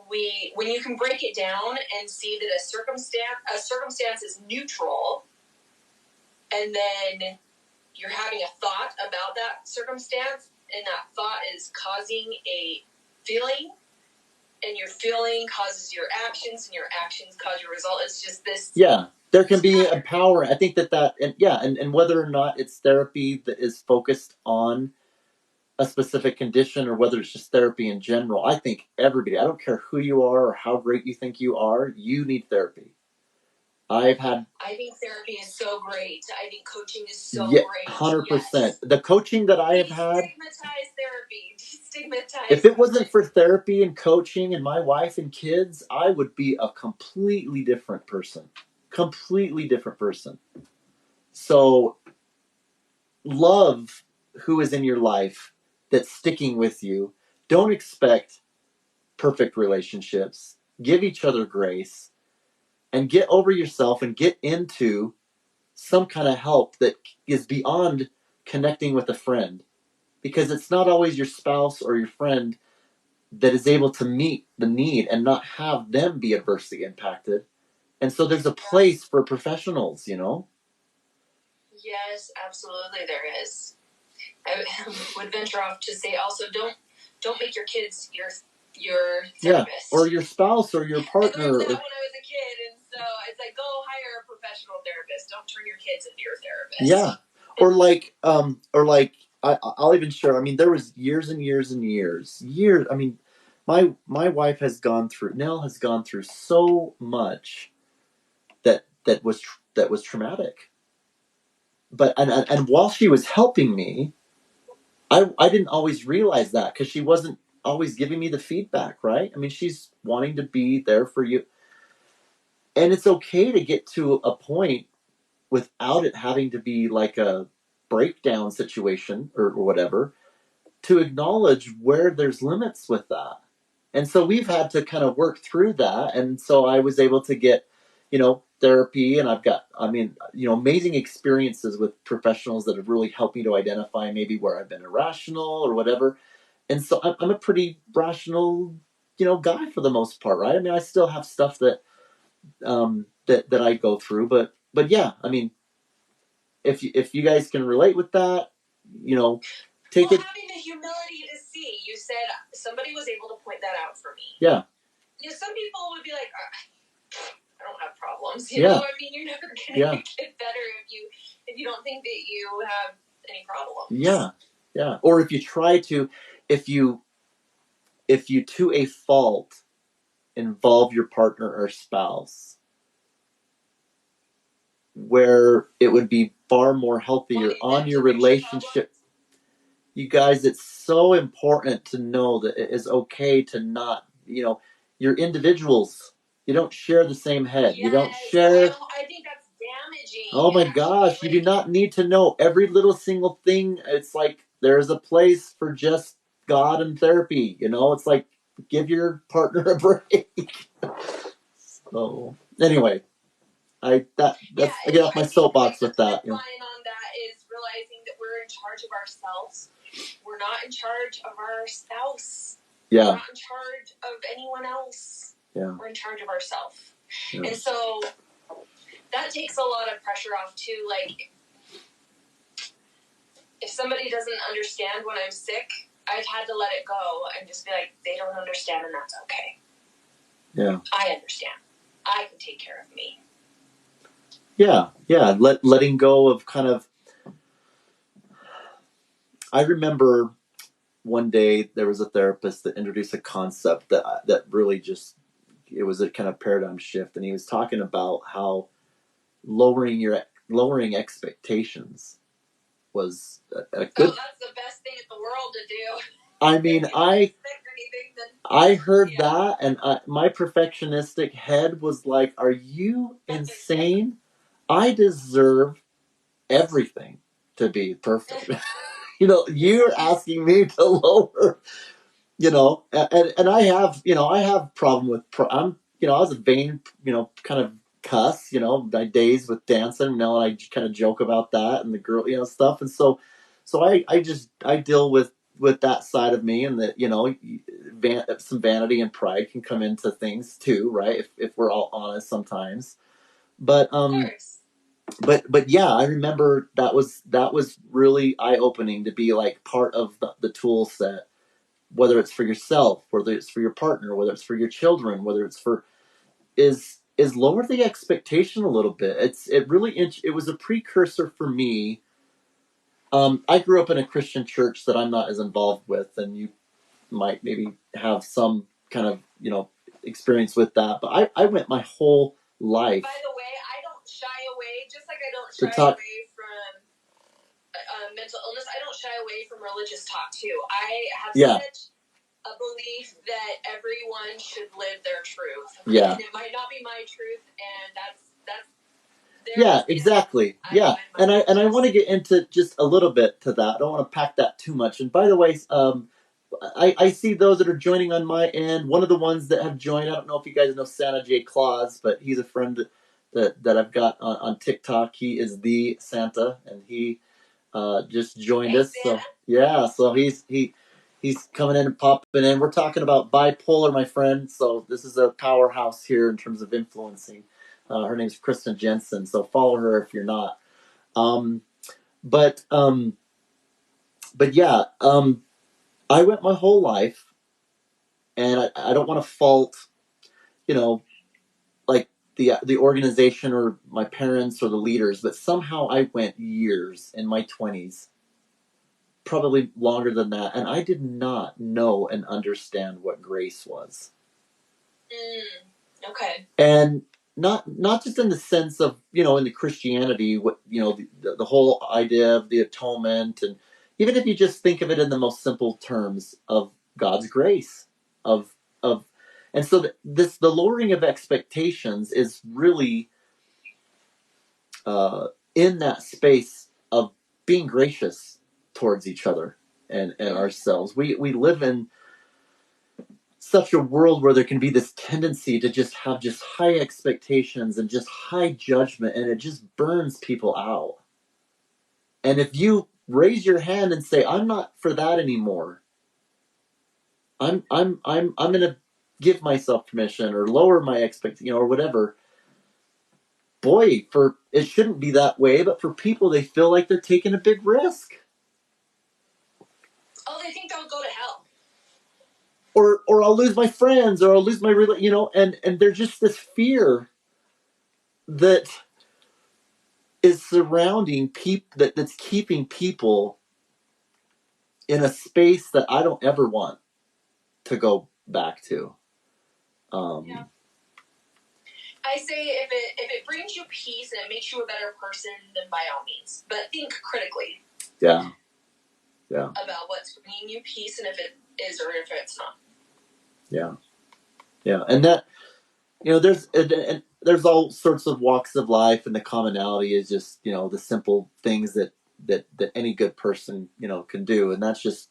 A: when you can break it down and see that a circumstance is neutral, and then you're having a thought about that circumstance, and that thought is causing a feeling, and your feeling causes your actions, and your actions cause your result. It's just this.
B: Yeah, there can be a power. I think and whether or not it's therapy that is focused on a specific condition, or whether it's just therapy in general, I think everybody, I don't care who you are or how great you think you are, you need therapy. I think therapy is so great. I think coaching is so great. 100%. Yes. The coaching that I have had. Destigmatize therapy. Destigmatize. If it wasn't for therapy and coaching and my wife and kids, I would be a completely different person. Completely different person. So, love who is in your life that's sticking with you. Don't expect perfect relationships. Give each other grace. And get over yourself and get into some kind of help that is beyond connecting with a friend. Because it's not always your spouse or your friend that is able to meet the need and not have them be adversely impacted. And so there's a place for professionals, you know? Yes, absolutely there is. I would venture off to say also don't make your kids your therapist. Or your spouse or your partner. I learned that when I was a kid, and so it's like, go hire a professional therapist. Don't turn your kids into your therapist. Yeah. I'll even share. I mean, there was years and years and years. I mean, my wife Nell has gone through so much that was traumatic. But and while she was helping me, I didn't always realize that, because she wasn't always giving me the feedback, right? I mean, she's wanting to be there for you. And it's okay to get to a point without it having to be like a breakdown situation or whatever, to acknowledge where there's limits with that. And so we've had to kind of work through that. And so I was able to get, therapy, and I've got, amazing experiences with professionals that have really helped me to identify maybe where I've been irrational or whatever. And so I'm a pretty rational, guy for the most part, right? I mean, I still have stuff that I go through, but yeah, I mean, if you guys can relate with that, take it. Having the humility to see, you said somebody was able to point that out for me. Yeah. Some people would be like, I don't have problems. You know, I mean, you're never gonna get better if you don't think that you have any problems. Yeah. Or if you try to, if you to a fault involve your partner or spouse, where it would be far more healthier on your relationship. You guys, it's so important to know that it is okay to not, you're individuals. You don't share the same head. Yes, you don't share. I think that's damaging. Oh my gosh, you do not need to know every little single thing. It's like there's a place for just God and therapy. It's like give your partner a break. So anyway, I get off my soapbox with that.
A: The line on that is realizing that we're in charge of ourselves. We're not in charge of our spouse.
B: Yeah.
A: We're not in charge of anyone else.
B: Yeah.
A: We're in charge of ourselves.
B: Yeah.
A: And so that takes a lot of pressure off too. Like, if somebody doesn't understand when I'm sick, I've had to let it go and just be like, they don't understand, and that's okay.
B: Yeah.
A: I understand. I can take care of me.
B: Yeah. Letting go of kind of. I remember one day there was a therapist that introduced a concept that really just, it was a kind of paradigm shift, and he was talking about how lowering expectations was a good.
A: Oh, that's the best thing in the world to do.
B: I mean, I heard that, and my perfectionistic head was like, "Are you insane? I deserve everything to be perfect." You're asking me to lower. And I have problem with I'm I was a vain kind of cuss, my days with dancing, and I kind of joke about that and the girl stuff, and so I deal with that side of me, and that some vanity and pride can come into things too, right, if we're all honest sometimes. But but yeah, I remember that was really eye opening to be like part of the tool set, whether it's for yourself, whether it's for your partner, whether it's for your children, whether it's for is lower the expectation a little bit. It was a precursor for me. I grew up in a Christian church that I'm not as involved with, and you might maybe have some kind of experience with that. But I went my whole life.
A: By the way, I don't shy away, just like I don't shy away from mental illness. I don't shy away from religious talk too. I have such a belief that everyone should live their truth.
B: Yeah.
A: And it might not be my truth, and that's
B: yeah, exactly. Yeah. And I want to get into just a little bit to that. I don't want to pack that too much. And by the way, I see those that are joining on my end. One of the ones that have joined, I don't know if you guys know Santa J. Claus, but he's a friend that I've got on TikTok. He is the Santa, and he just joined us. So yeah, so he's coming in and popping in. We're talking about bipolar, my friend. So this is a powerhouse here in terms of influencing. Her name's Kristen Jensen. So follow her if you're not. But yeah, I went my whole life, and I don't want to fault, like the organization or my parents or the leaders, but somehow I went years in my 20s, probably longer than that, and I did not know and understand what grace was.
A: Okay.
B: And not just in the sense of in the Christianity, what the whole idea of the atonement, and even if you just think of it in the most simple terms of God's grace, of and so the lowering of expectations is really in that space of being gracious towards each other and ourselves. We live in such a world where there can be this tendency to just have just high expectations and just high judgment, and it just burns people out. And if you raise your hand and say, "I'm not for that anymore. I'm going to give myself permission or lower my expectation or whatever." Boy, for it shouldn't be that way, but for people, they feel like they're taking a big risk.
A: Oh, they think they'll go to hell.
B: Or I'll lose my friends, or I'll lose my and there's just this fear that is surrounding people, that's keeping people in a space that I don't ever want to go back to.
A: Yeah. I say if it brings you peace and it makes you a better person, then by all means. But think critically.
B: Yeah.
A: About what's bringing you peace, and if it is or if it's not.
B: Yeah, and that there's all sorts of walks of life, and the commonality is just the simple things that any good person can do, and that's just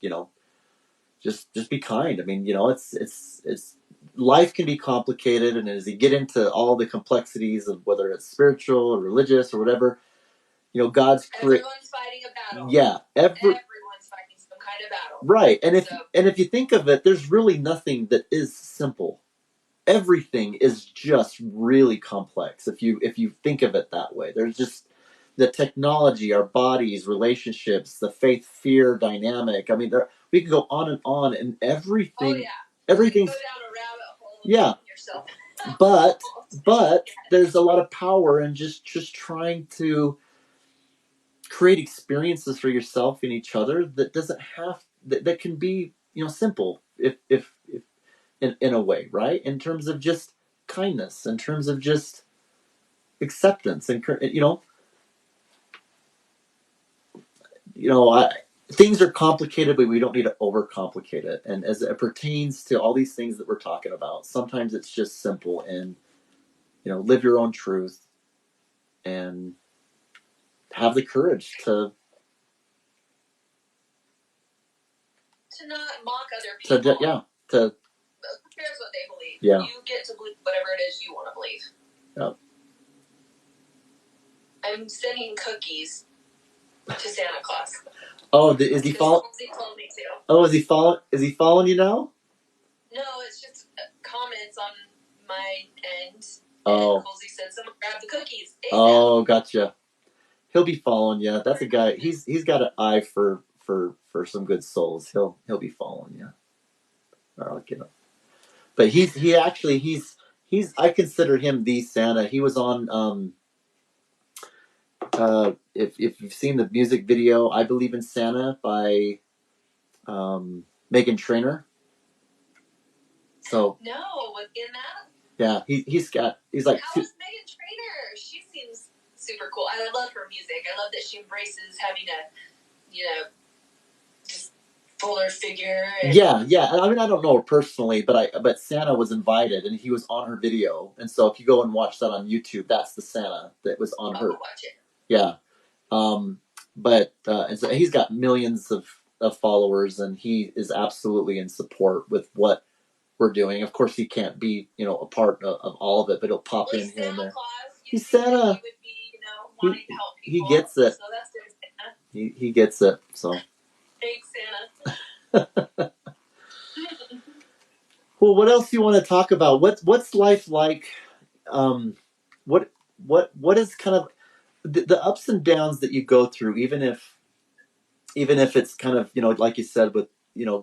B: just be kind. I mean, it's life can be complicated, and as you get into all the complexities of whether it's spiritual or religious or whatever, God's
A: everyone's fighting a battle.
B: Yeah,
A: everyone's fighting some kind of battle.
B: Right, and if you think of it, there's really nothing that is simple. Everything is just really complex if you think of it that way. There's just the technology, our bodies, relationships, the faith-fear dynamic. I mean, we can go on, and everything.
A: Oh yeah,
B: everything's
A: go down a rabbit hole.
B: Yeah,
A: yourself.
B: but there's a lot of power in just trying to create experiences for yourself and each other that doesn't have that can be simple if in a way, right, in terms of just kindness, in terms of just acceptance, and things are complicated, but we don't need to overcomplicate it. And as it pertains to all these things that we're talking about, sometimes it's just simple, and live your own truth and have the courage to
A: not mock other people.
B: Who
A: cares what they believe?
B: Yeah.
A: You get to believe whatever it is you want to believe.
B: Yep.
A: I'm sending cookies to Santa Claus.
B: Oh, is he following?
A: He told me to.
B: Oh, is he following you now?
A: No, it's just comments on my end.
B: Oh.
A: And Colsey said, "Someone grab the cookies."
B: Oh, gotcha. He'll be following you. That's a guy. He's got an eye for some good souls. He'll be following you. I'll get him. But he's I consider him the Santa. He was on if you've seen the music video "I Believe in Santa" by Meghan Trainor. So
A: no, in that.
B: Yeah, he's like.
A: How is Meghan Trainor? She seems super cool. I love her music. I love that she embraces having a, just fuller figure.
B: Yeah. I mean, I don't know her personally, but Santa was invited, and he was on her video. And so if you go and watch that on YouTube, that's the Santa that was on her.
A: I'll watch it.
B: Yeah. And so he's got millions of followers, and he is absolutely in support with what we're doing. Of course, he can't be, a part of all of it, but he'll pop in here and there. He's Santa.
A: He would be, wanting to help people.
B: He gets it.
A: So that's good, Santa.
B: He gets it. So.
A: Thanks, Santa.
B: Well, what else do you want to talk about? What's life like? What is kind of the ups and downs that you go through, even if it's kind of like you said, with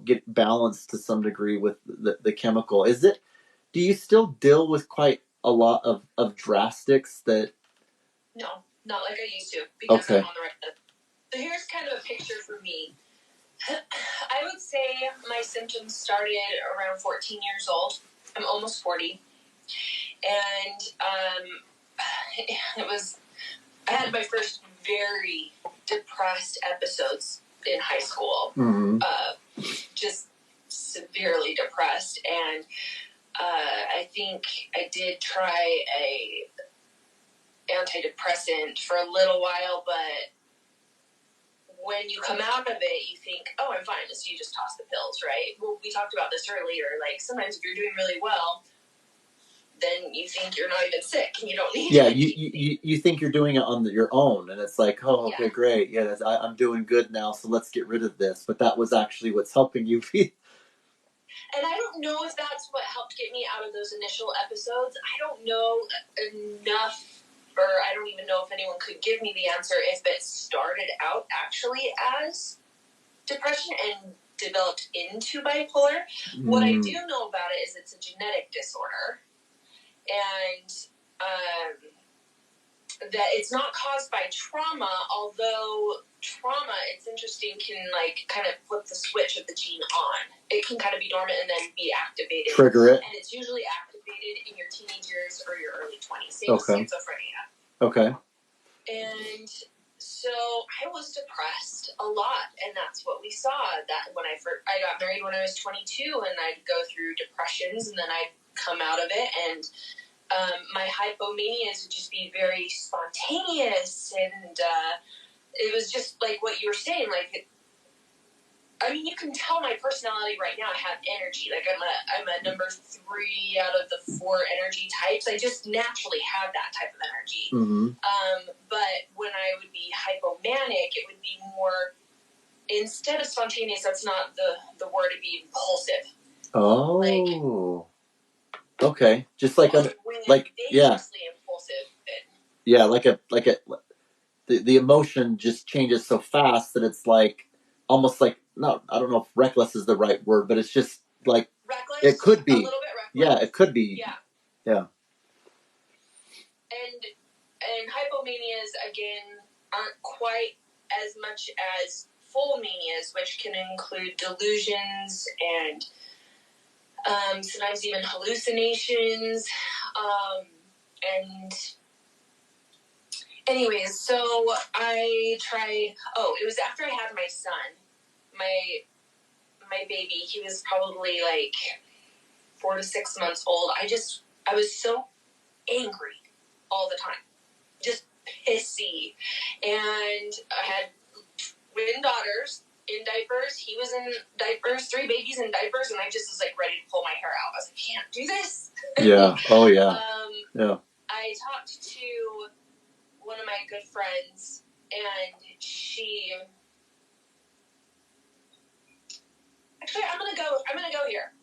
B: get balanced to some degree with the chemical. Do you still deal with quite a lot of drastics that?
A: No, not like I used to, because
B: okay.
A: I'm on the right path. So here's kind of a picture for me. I would say my symptoms started around 14 years old. I'm almost 40. And I had my first very depressed episodes in high school.
B: Mm-hmm.
A: Just severely depressed. And I think I did try a antidepressant for a little while, but when you come out of it, you think, oh, I'm fine, so you just toss the pills, right? Well, we talked about this earlier. Like, sometimes if you're doing really well, then you think you're not even sick, and you don't need
B: it. You think you're doing it on your own, and it's like, oh, okay,
A: yeah.
B: Great. Yeah, I'm doing good now, so let's get rid of this. But that was actually what's helping you.
A: And I don't know if that's what helped get me out of those initial episodes. I don't know enough, or I don't even know if anyone could give me the answer if it started out actually as depression and developed into bipolar. What I do know about it is it's a genetic disorder, and that it's not caused by trauma, although trauma, it's interesting, can kind of flip the switch of the gene on. It can kind of be dormant and then be activated.
B: Trigger it.
A: And it's usually activated in your teenage years or your early 20s. Same with schizophrenia.
B: Okay.
A: And so I was depressed a lot, and that's what we saw. That when I got married when I was 22, and I'd go through depressions, and then I'd come out of it, and my hypomanias would just be very spontaneous, and it was just like what you were saying, like I mean, you can tell my personality right now. I have energy. Like I'm a number 3 out of the 4 energy types. I just naturally have that type of energy.
B: Mm-hmm.
A: But when I would be hypomanic, it would be more, instead of spontaneous, that's not the word, it'd be impulsive.
B: Oh. Okay. Just like
A: dangerously impulsive.
B: Yeah, the emotion just changes so fast that it's like almost like, no, I don't know if reckless is the right word, but it's just like
A: reckless.
B: It could be
A: A little bit reckless.
B: Yeah, it could be.
A: Yeah. And hypomanias again aren't quite as much as full manias, which can include delusions and sometimes even hallucinations. And anyways, so I tried. Oh, it was after I had my son, my baby. He was probably like 4 to 6 months old. I was so angry all the time, just pissy. And I had twin daughters in diapers. He was in diapers, 3 babies in diapers, and I just was like ready to pull my hair out. I was like, I can't do this.
B: Yeah. Oh yeah. Yeah.
A: I talked to one of my good friends, and she. Actually, I'm gonna go here.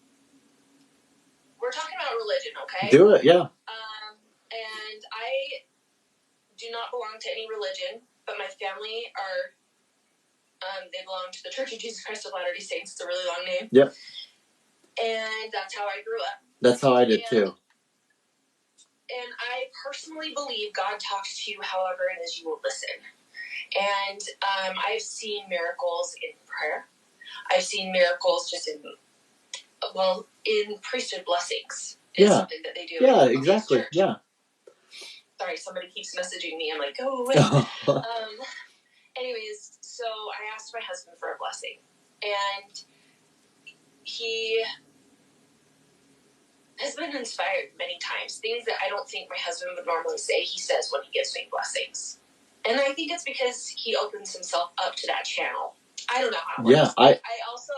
A: We're talking about religion, okay?
B: Do it, yeah.
A: And I do not belong to any religion, but my family are. They belong to the Church of Jesus Christ of Latter-day Saints. It's a really long name.
B: Yep.
A: And that's how I grew up.
B: That's how I did too.
A: And I personally believe God talks to you however it is you will listen. And I've seen miracles in prayer. I've seen miracles just in priesthood blessings. Is something that they do.
B: Yeah, exactly. Yeah.
A: Sorry, somebody keeps messaging me. I'm like, go away. Anyways, so I asked my husband for a blessing. And he has been inspired many times. Things that I don't think my husband would normally say, he says when he gives me blessings. And I think it's because he opens himself up to that channel. I don't know how it works. I also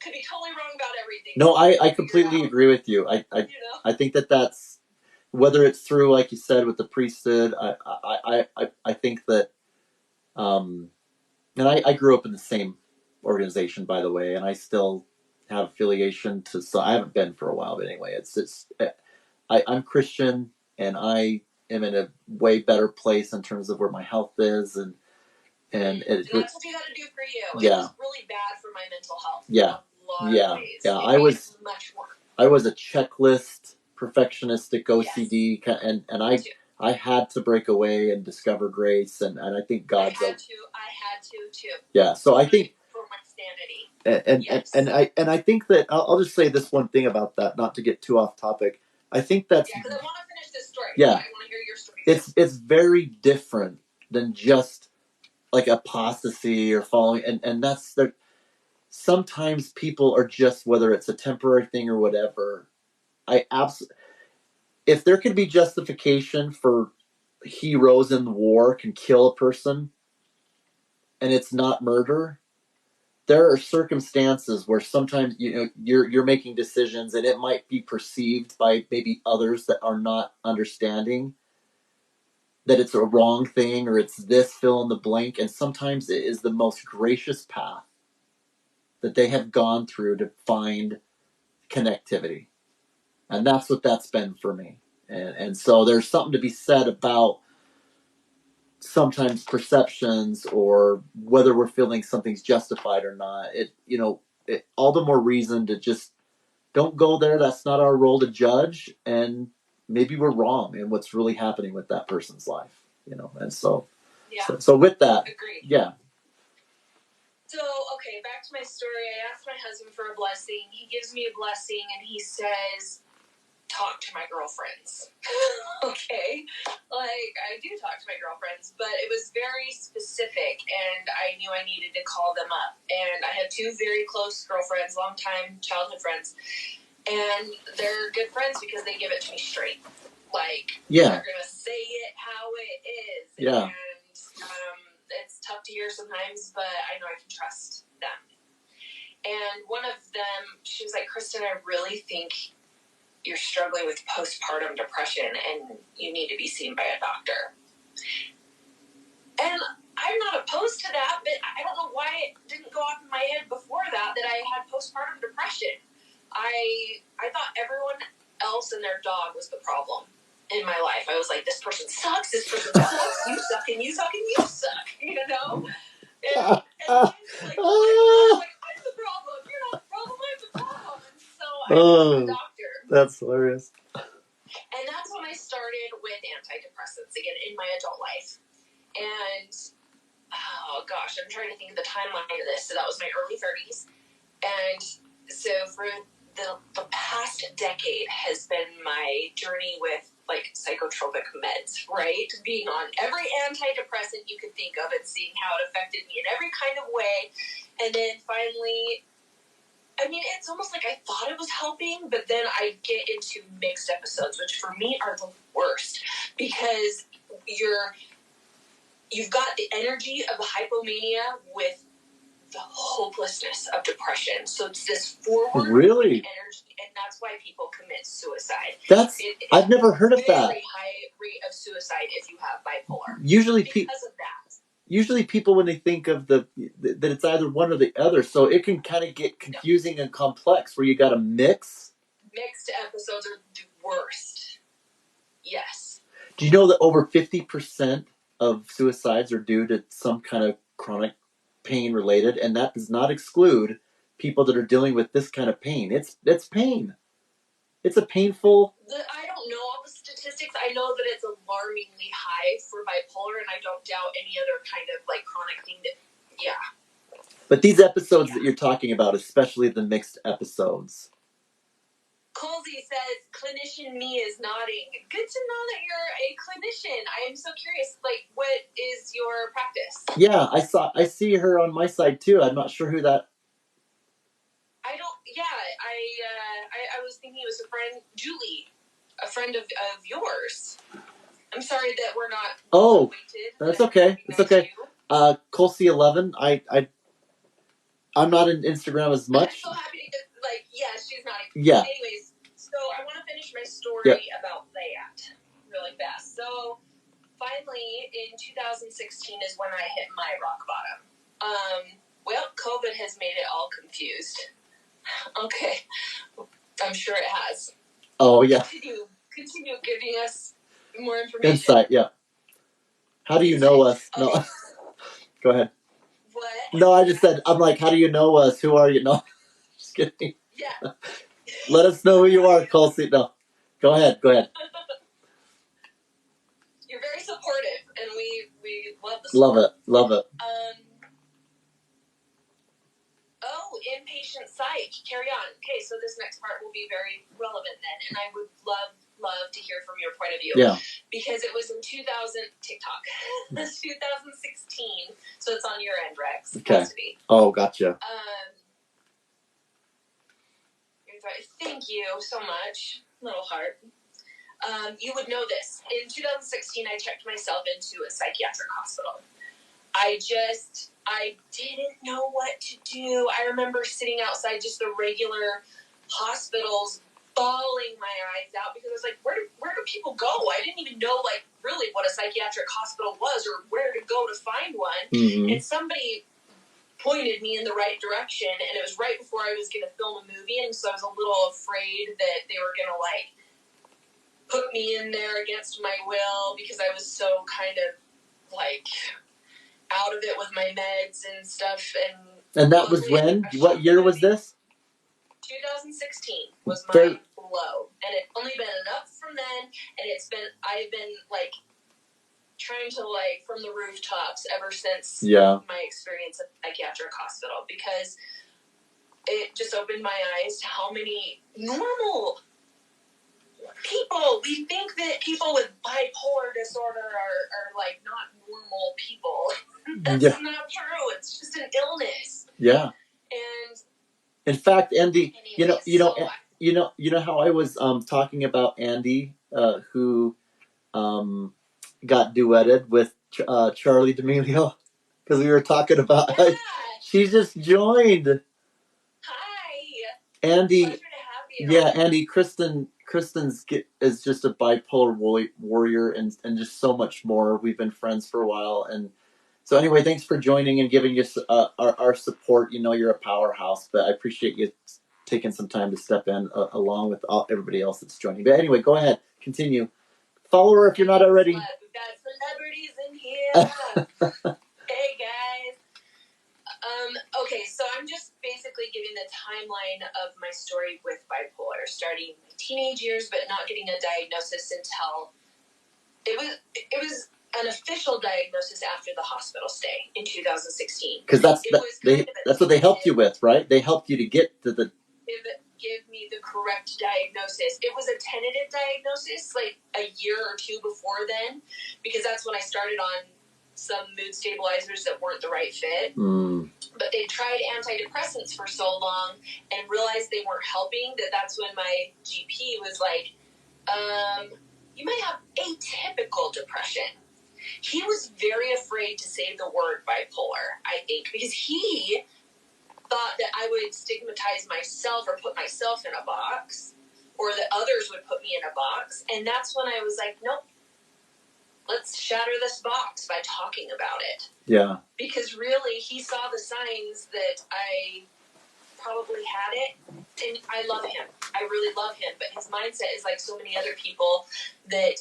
A: could be totally wrong about everything.
B: No, I completely agree with you. I think that's, whether it's through, like you said, with the priesthood, I think that, and I grew up in the same organization, by the way, and I still have affiliation to, so I haven't been for a while, but anyway, I'm Christian, and I am in a way better place in terms of where my health is, and
A: that's what you got to do for you.
B: Yeah.
A: It was really bad for my mental health.
B: Yeah.
A: Much worse.
B: I was a checklist perfectionistic OCD, yes. and I had to break away and discover grace, and I think God.
A: I had to too.
B: Yeah, so I think
A: for my sanity.
B: And I think that I'll just say this one thing about that, not to get too off topic. I think that's
A: because I want to finish this story.
B: Yeah,
A: I want to hear your story.
B: It's very different than just like apostasy or following, and that's the. Sometimes people are just, whether it's a temporary thing or whatever. If there could be justification for heroes in the war can kill a person, and it's not murder, there are circumstances where sometimes you're making decisions, and it might be perceived by maybe others that are not understanding that it's a wrong thing, or it's this fill in the blank, and sometimes it is the most gracious path that they have gone through to find connectivity. And that's what that's been for me. And so there's something to be said about sometimes perceptions, or whether we're feeling something's justified or not. All the more reason to just don't go there. That's not our role to judge. And maybe we're wrong in what's really happening with that person's life, and so, so with that,
A: agreed.
B: Yeah.
A: So, okay, back to my story. I asked my husband for a blessing. He gives me a blessing, and he says, talk to my girlfriends. Okay. Like, I do talk to my girlfriends, but it was very specific, and I knew I needed to call them up. And I had 2 very close girlfriends, long-time childhood friends. And they're good friends because they give it to me straight. Like, they're going to say it how it is.
B: Yeah.
A: And it's tough to hear sometimes, but I know I can trust them. And one of them, she was like, Kristen, I really think you're struggling with postpartum depression and you need to be seen by a doctor. And I'm not opposed to that, but I don't know why it didn't go off in my head before that I had postpartum depression. I thought everyone else and their dog was the problem in my life. I was like, this person sucks, you suck, and you suck, and you suck, you know? And like, I'm the problem. You're not the problem, I'm the problem. And so I went to the doctor.
B: That's hilarious.
A: And that's when I started with antidepressants again in my adult life. And, oh gosh, I'm trying to think of the timeline of this. So that was my early 30s. And so for the past decade has been my journey with like psychotropic meds, right? Being on every antidepressant you could think of and seeing how it affected me in every kind of way. And then finally, I mean, it's almost like I thought it was helping, but then I get into mixed episodes, which for me are the worst because you've got the energy of the hypomania with the hopelessness of depression. So it's this forward energy, and that's why people commit suicide.
B: I've never heard of that.
A: Very high rate of suicide if you have bipolar.
B: Usually
A: because of that.
B: Usually people, when they think of that it's either one or the other, so it can kind of get confusing and complex where you got to mix.
A: Mixed episodes are the worst. Yes.
B: Do you know that over 50% of suicides are due to some kind of chronic pain related, and that does not exclude people that are dealing with this kind of pain. It's pain. It's a painful...
A: I don't know all the statistics. I know that it's alarmingly high for bipolar, and I don't doubt any other kind of like chronic thing that, yeah.
B: But these episodes that you're talking about, especially the mixed episodes...
A: Colsey says, clinician me is nodding. Good to know that you're a clinician. I am so curious, like, what is your practice?
B: Yeah, I see her on my side, too. I'm not sure who that...
A: I was thinking it was a friend, Julie, a friend of yours. I'm sorry that we're not acquainted.
B: That's okay. It's okay. Colsey11, I'm not in Instagram as much.
A: I'm so happy to, she's not.
B: Yeah.
A: Anyways, so I want to finish my story about that really fast. So finally, in 2016 is when I hit my rock bottom. Well, COVID has made it all confused. Okay. I'm sure it has.
B: Oh, yeah.
A: Continue giving us more information.
B: Insight, yeah. How do you know us? Okay. No. Go ahead.
A: What?
B: No, I just said, I'm like, how do you know us? Who are you? No. Just kidding.
A: Yeah.
B: Let us know who you are, Colsey. No. Go ahead.
A: You're very supportive, and we love the support.
B: Love it.
A: Inpatient psych. Carry on. Okay, so this next part will be very relevant then, and I would love to hear from your point of view.
B: Yeah.
A: Because it was in TikTok, 2016, so it's on your end, Rex.
B: Okay. Oh, gotcha.
A: Thank you so much, little heart. You would know this. In 2016, I checked myself into a psychiatric hospital. I didn't know what to do. I remember sitting outside just the regular hospitals, bawling my eyes out because I was like, where do people go? I didn't even know, like, really what a psychiatric hospital was or where to go to find one.
B: Mm-hmm.
A: And somebody pointed me in the right direction, and it was right before I was going to film a movie, and so I was a little afraid that they were going to, like, put me in there against my will because I was so kind of, like... out of it with my meds and stuff.
B: And that was when? What year was this?
A: 2016 was my low. And it's only been up from then, and I've been, like, trying to, like, from the rooftops ever since my experience at the psychiatric hospital, because it just opened my eyes to how many normal people, we think that people with bipolar disorder are like, not normal people. That's not true. It's just an illness.
B: Yeah.
A: And
B: in fact, Andy, you know how I was talking about Andy, who got duetted with Charlie D'Amelio, because we were talking about she just joined. Andy,
A: Pleasure to have you.
B: yeah, Andy, Kristen's is just a bipolar warrior and just so much more. We've been friends for a while, and so anyway, thanks for joining and giving us our support. You know, you're a powerhouse, but I appreciate you taking some time to step in along with everybody else that's joining. But anyway, go ahead, continue. Follow her if you're not already.
A: We've got celebrities in here. Hey guys. Okay, so I'm just basically giving the timeline of my story with bipolar, starting my teenage years, but not getting a diagnosis until it was an official diagnosis after the hospital stay in 2016.
B: Because that's what they helped you with, right? They helped you to get to the
A: give me the correct diagnosis. It was a tentative diagnosis, like a year or two before then, because that's when I started on some mood stabilizers that weren't the right fit. But they tried antidepressants for so long and realized they weren't helping. That's when my GP was like, you might have atypical depression. He was very afraid to say the word bipolar, I think, because he thought that I would stigmatize myself or put myself in a box, or that others would put me in a box. And that's when I was like, nope, let's shatter this box by talking about it.
B: Yeah.
A: Because really, he saw the signs that I probably had it, and I love him. I really love him, but his mindset is like so many other people that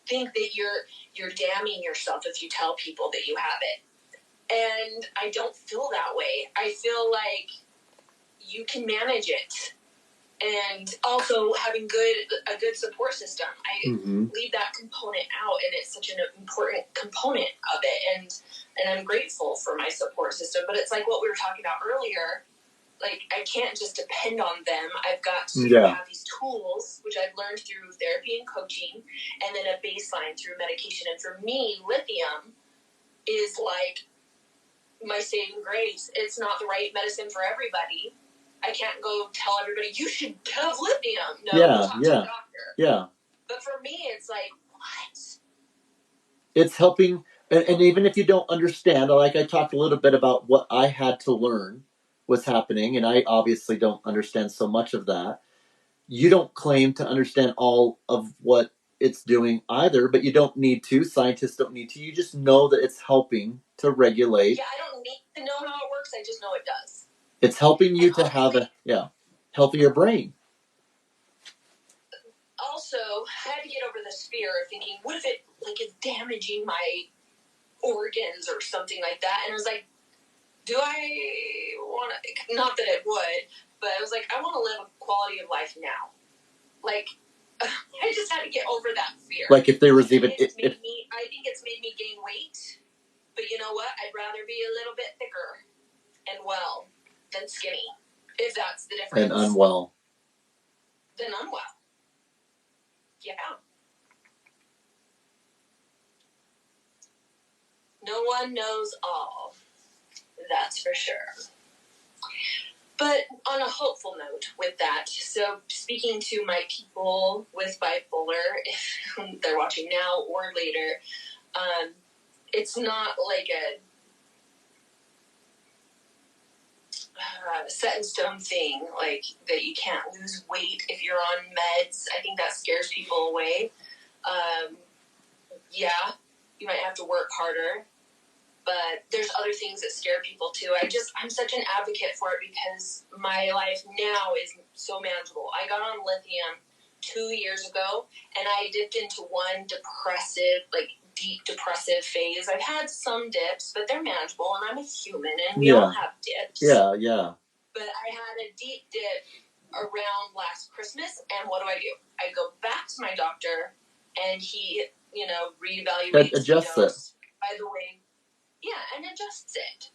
A: think that you're damning yourself if you tell people that you have it. And I don't feel that way. I feel like you can manage it. And also having a good support system. I leave that component out, and it's such an important component of it. And I'm grateful for my support system. But it's like what we were talking about earlier. Like, I can't just depend on them. I've got to have these tools, which I've learned through therapy and coaching, and then a baseline through medication. And for me, lithium is like my saving grace. It's not the right medicine for everybody. I can't go tell everybody, you should have lithium. No, go talk to a doctor.
B: Yeah.
A: But for me, it's like, what?
B: It's helping, and even if you don't understand, like I talked a little bit about what I had to learn was happening, and I obviously don't understand so much of that. You don't claim to understand all of what it's doing either, but you don't need to. Scientists don't need to. You just know that it's helping to regulate.
A: Yeah, I don't need to know how it works. I just know it does.
B: It's helping you to have a healthier brain.
A: Also, I had to get over this fear of thinking, what if it is damaging my organs or something like that? And I was like, do I want to? Not that it would, but I was like, I want to live a quality of life now. Like, I just had to get over that fear.
B: Like if there was even,
A: I think it's made me gain weight. But you know what? I'd rather be a little bit thicker and well than skinny, if that's the difference.
B: And unwell.
A: Than unwell. Yeah. No one knows all. That's for sure. But on a hopeful note with that, so speaking to my people with bipolar, if they're watching now or later, it's not like a set in stone thing, like that you can't lose weight if you're on meds. I think that scares people away. Yeah, you might have to work harder, but there's other things that scare people too. I'm such an advocate for it because my life now is so manageable. I got on lithium 2 years ago, and I dipped into one deep depressive phase. I've had some dips, but they're manageable, and I'm a human, and we all have dips.
B: Yeah.
A: But I had a deep dip around last Christmas, and what do? I go back to my doctor, and he, reevaluates.
B: Adjusts it.
A: By the way, and adjusts it.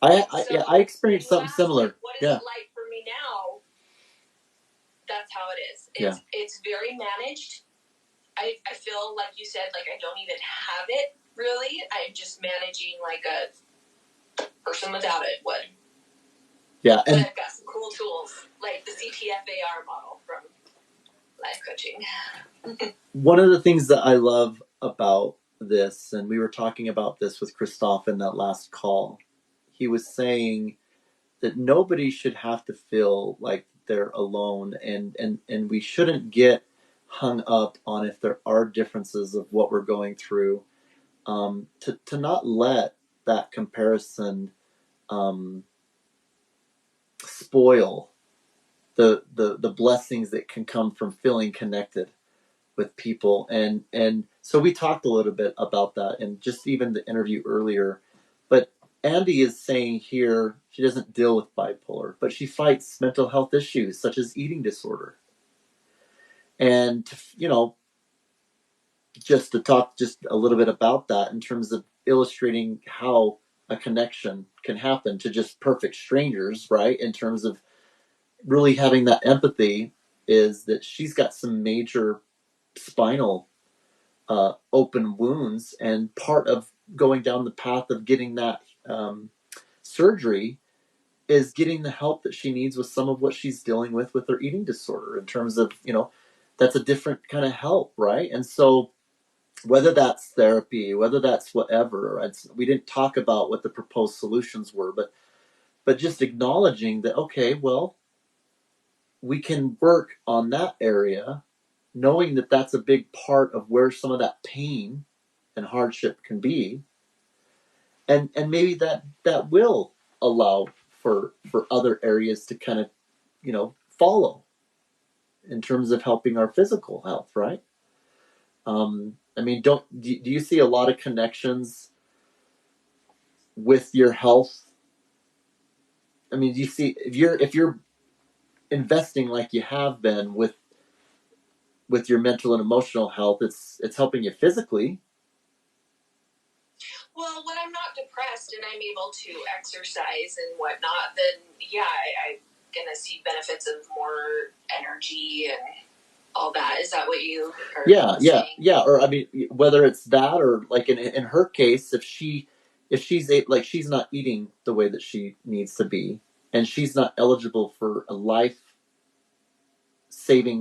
B: I experienced something similar.
A: What is it like for me now? That's how it is. It's very managed. I feel like you said, like I don't even have it really. I'm just managing like a person without it would.
B: Yeah, and
A: I've got some cool tools like the CTFAR model from life coaching.
B: One of the things that I love about this, and we were talking about this with Christoph in that last call, he was saying that nobody should have to feel like they're alone, and we shouldn't get hung up on if there are differences of what we're going through. To not let that comparison spoil the blessings that can come from feeling connected with people. And so we talked a little bit about that and just even the interview earlier. But Andy is saying here she doesn't deal with bipolar, but she fights mental health issues such as eating disorder. And just to talk just a little bit about that in terms of illustrating how a connection can happen to just perfect strangers, right? In terms of really having that empathy, is that she's got some major spinal open wounds, and part of going down the path of getting that surgery is getting the help that she needs with some of what she's dealing with her eating disorder. In terms of that's a different kind of help, right? And so whether that's therapy, whether that's whatever, we didn't talk about what the proposed solutions were, but just acknowledging that, okay, well, we can work on that area, knowing that that's a big part of where some of that pain and hardship can be, and maybe that will allow for other areas to kind of follow in terms of helping our physical health, right? I mean, do you see a lot of connections with your health? I mean, do you see if you're investing like you have been with your mental and emotional health, it's helping you physically.
A: Well, when I'm not depressed and I'm able to exercise and whatnot, then yeah, I'm gonna see benefits of more energy and all that. Is that what you are saying?
B: Yeah. Or I mean, whether it's that or like in her case, if she's like she's not eating the way that she needs to be, and she's not eligible for a life-saving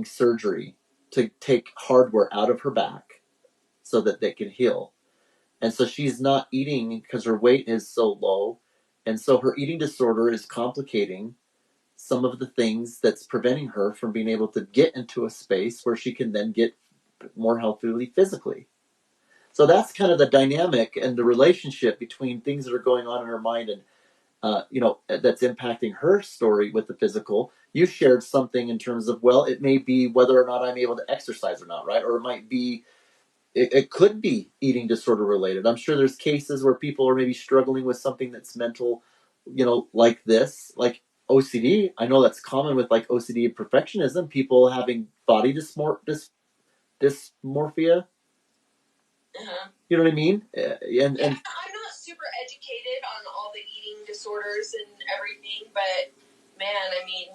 B: surgery to take hardware out of her back so that they can heal. And so she's not eating because her weight is so low. And so her eating disorder is complicating some of the things that's preventing her from being able to get into a space where she can then get more healthily physically. So that's kind of the dynamic and the relationship between things that are going on in her mind and that's impacting her story with the physical. You shared something in terms of, well, it may be whether or not I'm able to exercise or not, right? Or it might be, it could be eating disorder related. I'm sure there's cases where people are maybe struggling with something that's mental, like this, like OCD. I know that's common with like OCD and perfectionism, people having body dysmorphia. You know what I mean?
A: I'm not super educated on all the eating disorders and everything, but man, I mean,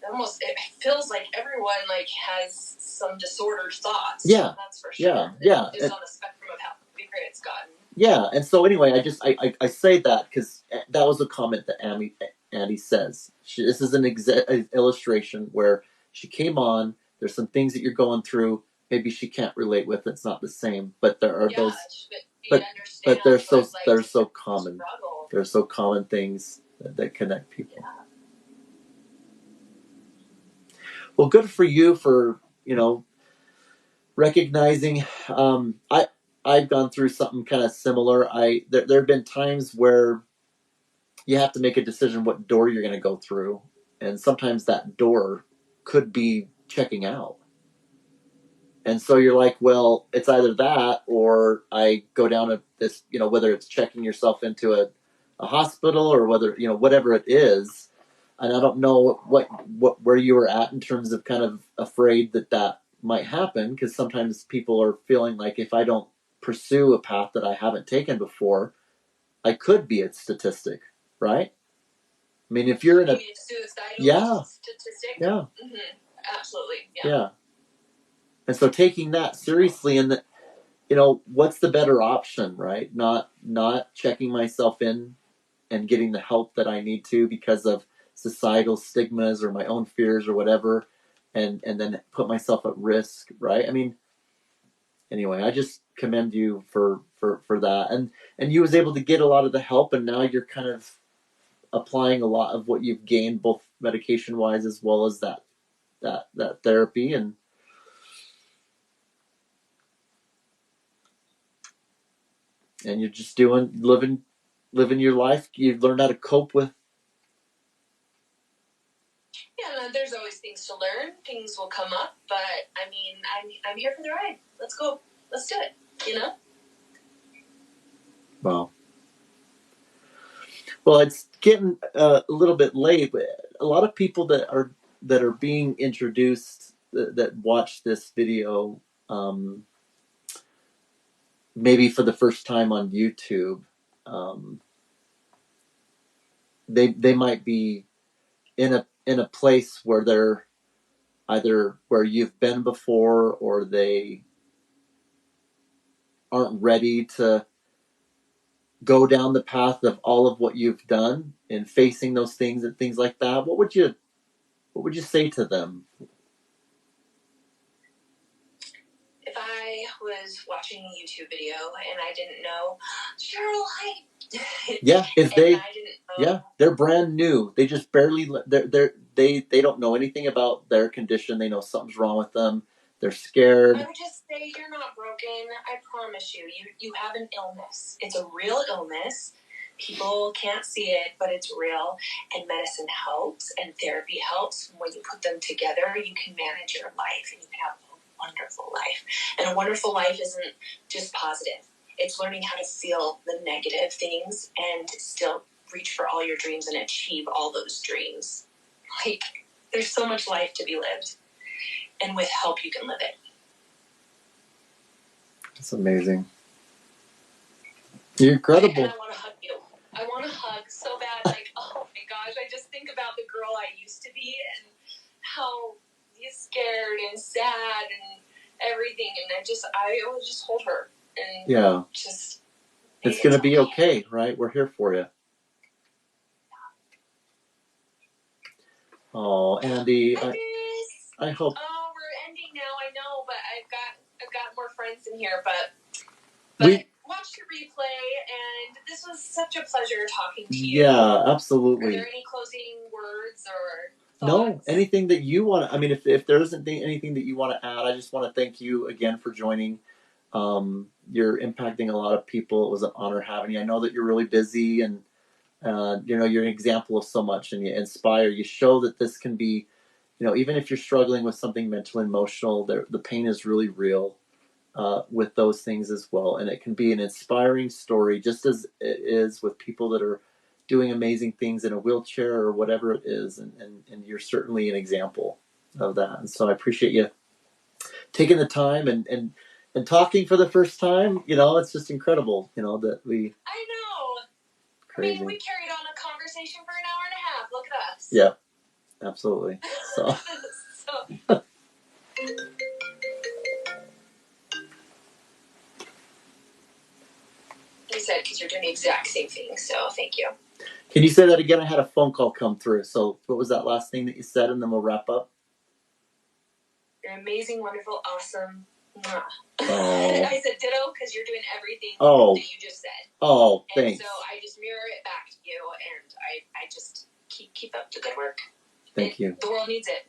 A: it feels like everyone like has some disordered thoughts.
B: Yeah,
A: that's for sure.
B: Yeah.
A: Just on the spectrum of how bigger it's gotten.
B: Yeah, and so anyway, I say that because that was a comment that Andy says. This is an illustration where she came on. There's some things that you're going through. Maybe she can't relate with. It's not the same, but there are those. But they're so common. They're so common things that connect people. Yeah. Well, good for you for recognizing. I've gone through something kind of similar. There have been times where you have to make a decision what door you're going to go through, and sometimes that door could be checking out. And so you're like, well, it's either that or I go down this, whether it's checking yourself into a hospital or whether, whatever it is. And I don't know where you were at in terms of kind of afraid that might happen, because sometimes people are feeling like if I don't pursue a path that I haven't taken before, I could be a statistic, right? I mean, if you're in a suicidal
A: statistic, absolutely,
B: yeah. And so taking that seriously, and what's the better option, right? Not checking myself in and getting the help that I need to because of societal stigmas or my own fears or whatever, and then put myself at risk, right? I mean, anyway, I just commend you for that, and you was able to get a lot of the help, and now you're kind of applying a lot of what you've gained, both medication wise as well as that therapy, and you're just living your life. You've learned how to cope with.
A: Yeah, there's always things to learn. Things will come up, but I mean, I'm here for the ride. Let's go. Let's do it. You know.
B: Wow. Well, it's getting a little bit late, but a lot of people that are being introduced that watch this video, maybe for the first time on YouTube, they might be in a place where they're either where you've been before, or they aren't ready to go down the path of all of what you've done and facing those things and things like that. What would you say to them?
A: If I was watching a YouTube video and I didn't know, Cheryl, hi.
B: Yeah, if they,
A: I didn't know.
B: yeah, they're brand new. They just barely, they don't know anything about their condition. They know something's wrong with them. They're scared.
A: I would just say you're not broken. I promise you. You have an illness. It's a real illness. People can't see it, but it's real. And medicine helps, and therapy helps. When you put them together, you can manage your life, and you can have a wonderful life. And a wonderful life isn't just positive. It's learning how to feel the negative things and still reach for all your dreams and achieve all those dreams. Like, there's so much life to be lived. And with help, you can live it.
B: It's amazing. You're incredible.
A: And I want to hug you. I want to hug so bad. Like, oh my gosh, I just think about the girl I used to be and how scared and sad and everything. And I would just hold her. And
B: yeah.
A: Just.
B: It's going to be okay, right? We're here for you. Oh, Andy. I hope.
A: Oh, we're ending now. I know, but I've got more friends in here. But watch the replay, and this was such a pleasure talking to you.
B: Yeah, absolutely.
A: Are there any closing words or thoughts?
B: No, anything that you want to, I mean, if there isn't anything that you want to add, I just want to thank you again for joining. You're impacting a lot of people. It was an honor having you. I know that you're really busy, and you're an example of so much, and you inspire. You show that this can be, even if you're struggling with something mental and emotional, the pain is really real with those things as well. And it can be an inspiring story, just as it is with people that are doing amazing things in a wheelchair or whatever it is. And you're certainly an example of that. And so I appreciate you taking the time and talking for the first time. It's just incredible, that we...
A: I know.
B: Crazy.
A: I mean, we carried on a conversation for an hour and a half. Look at us.
B: Yeah, absolutely. So.
A: You said because you're doing the exact same thing, so thank you.
B: Can you say that again? I had a phone call come through. So what was that last thing that you said, and then we'll wrap up?
A: You're amazing, wonderful, awesome. Mwah.
B: Oh.
A: I said ditto because you're doing everything
B: that
A: you just said.
B: Oh, thanks.
A: And so I just mirror it back to you, and I just keep up the good work.
B: Thank you.
A: The world needs it,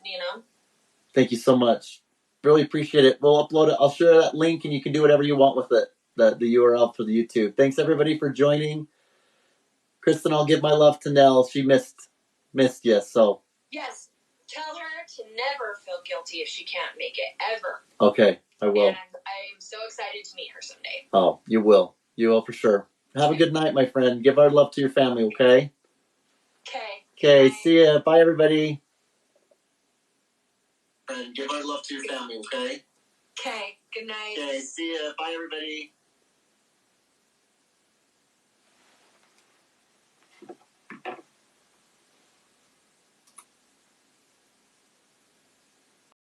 B: Thank you so much. Really appreciate it. We'll upload it. I'll share that link, and you can do whatever you want with it. The URL for the YouTube. Thanks everybody for joining. Kristen, I'll give my love to Nell. She missed you, so.
A: Yes. Tell her to never feel guilty if she can't make it, ever.
B: Okay, I will.
A: And I'm so excited to meet her someday.
B: Oh, you will. You will for sure. Have a good night, my friend. Give our love to your family, okay? Okay, see ya. Bye, everybody. And give our love to your family, okay?
A: Okay, good night.
B: Okay, see ya. Bye, everybody.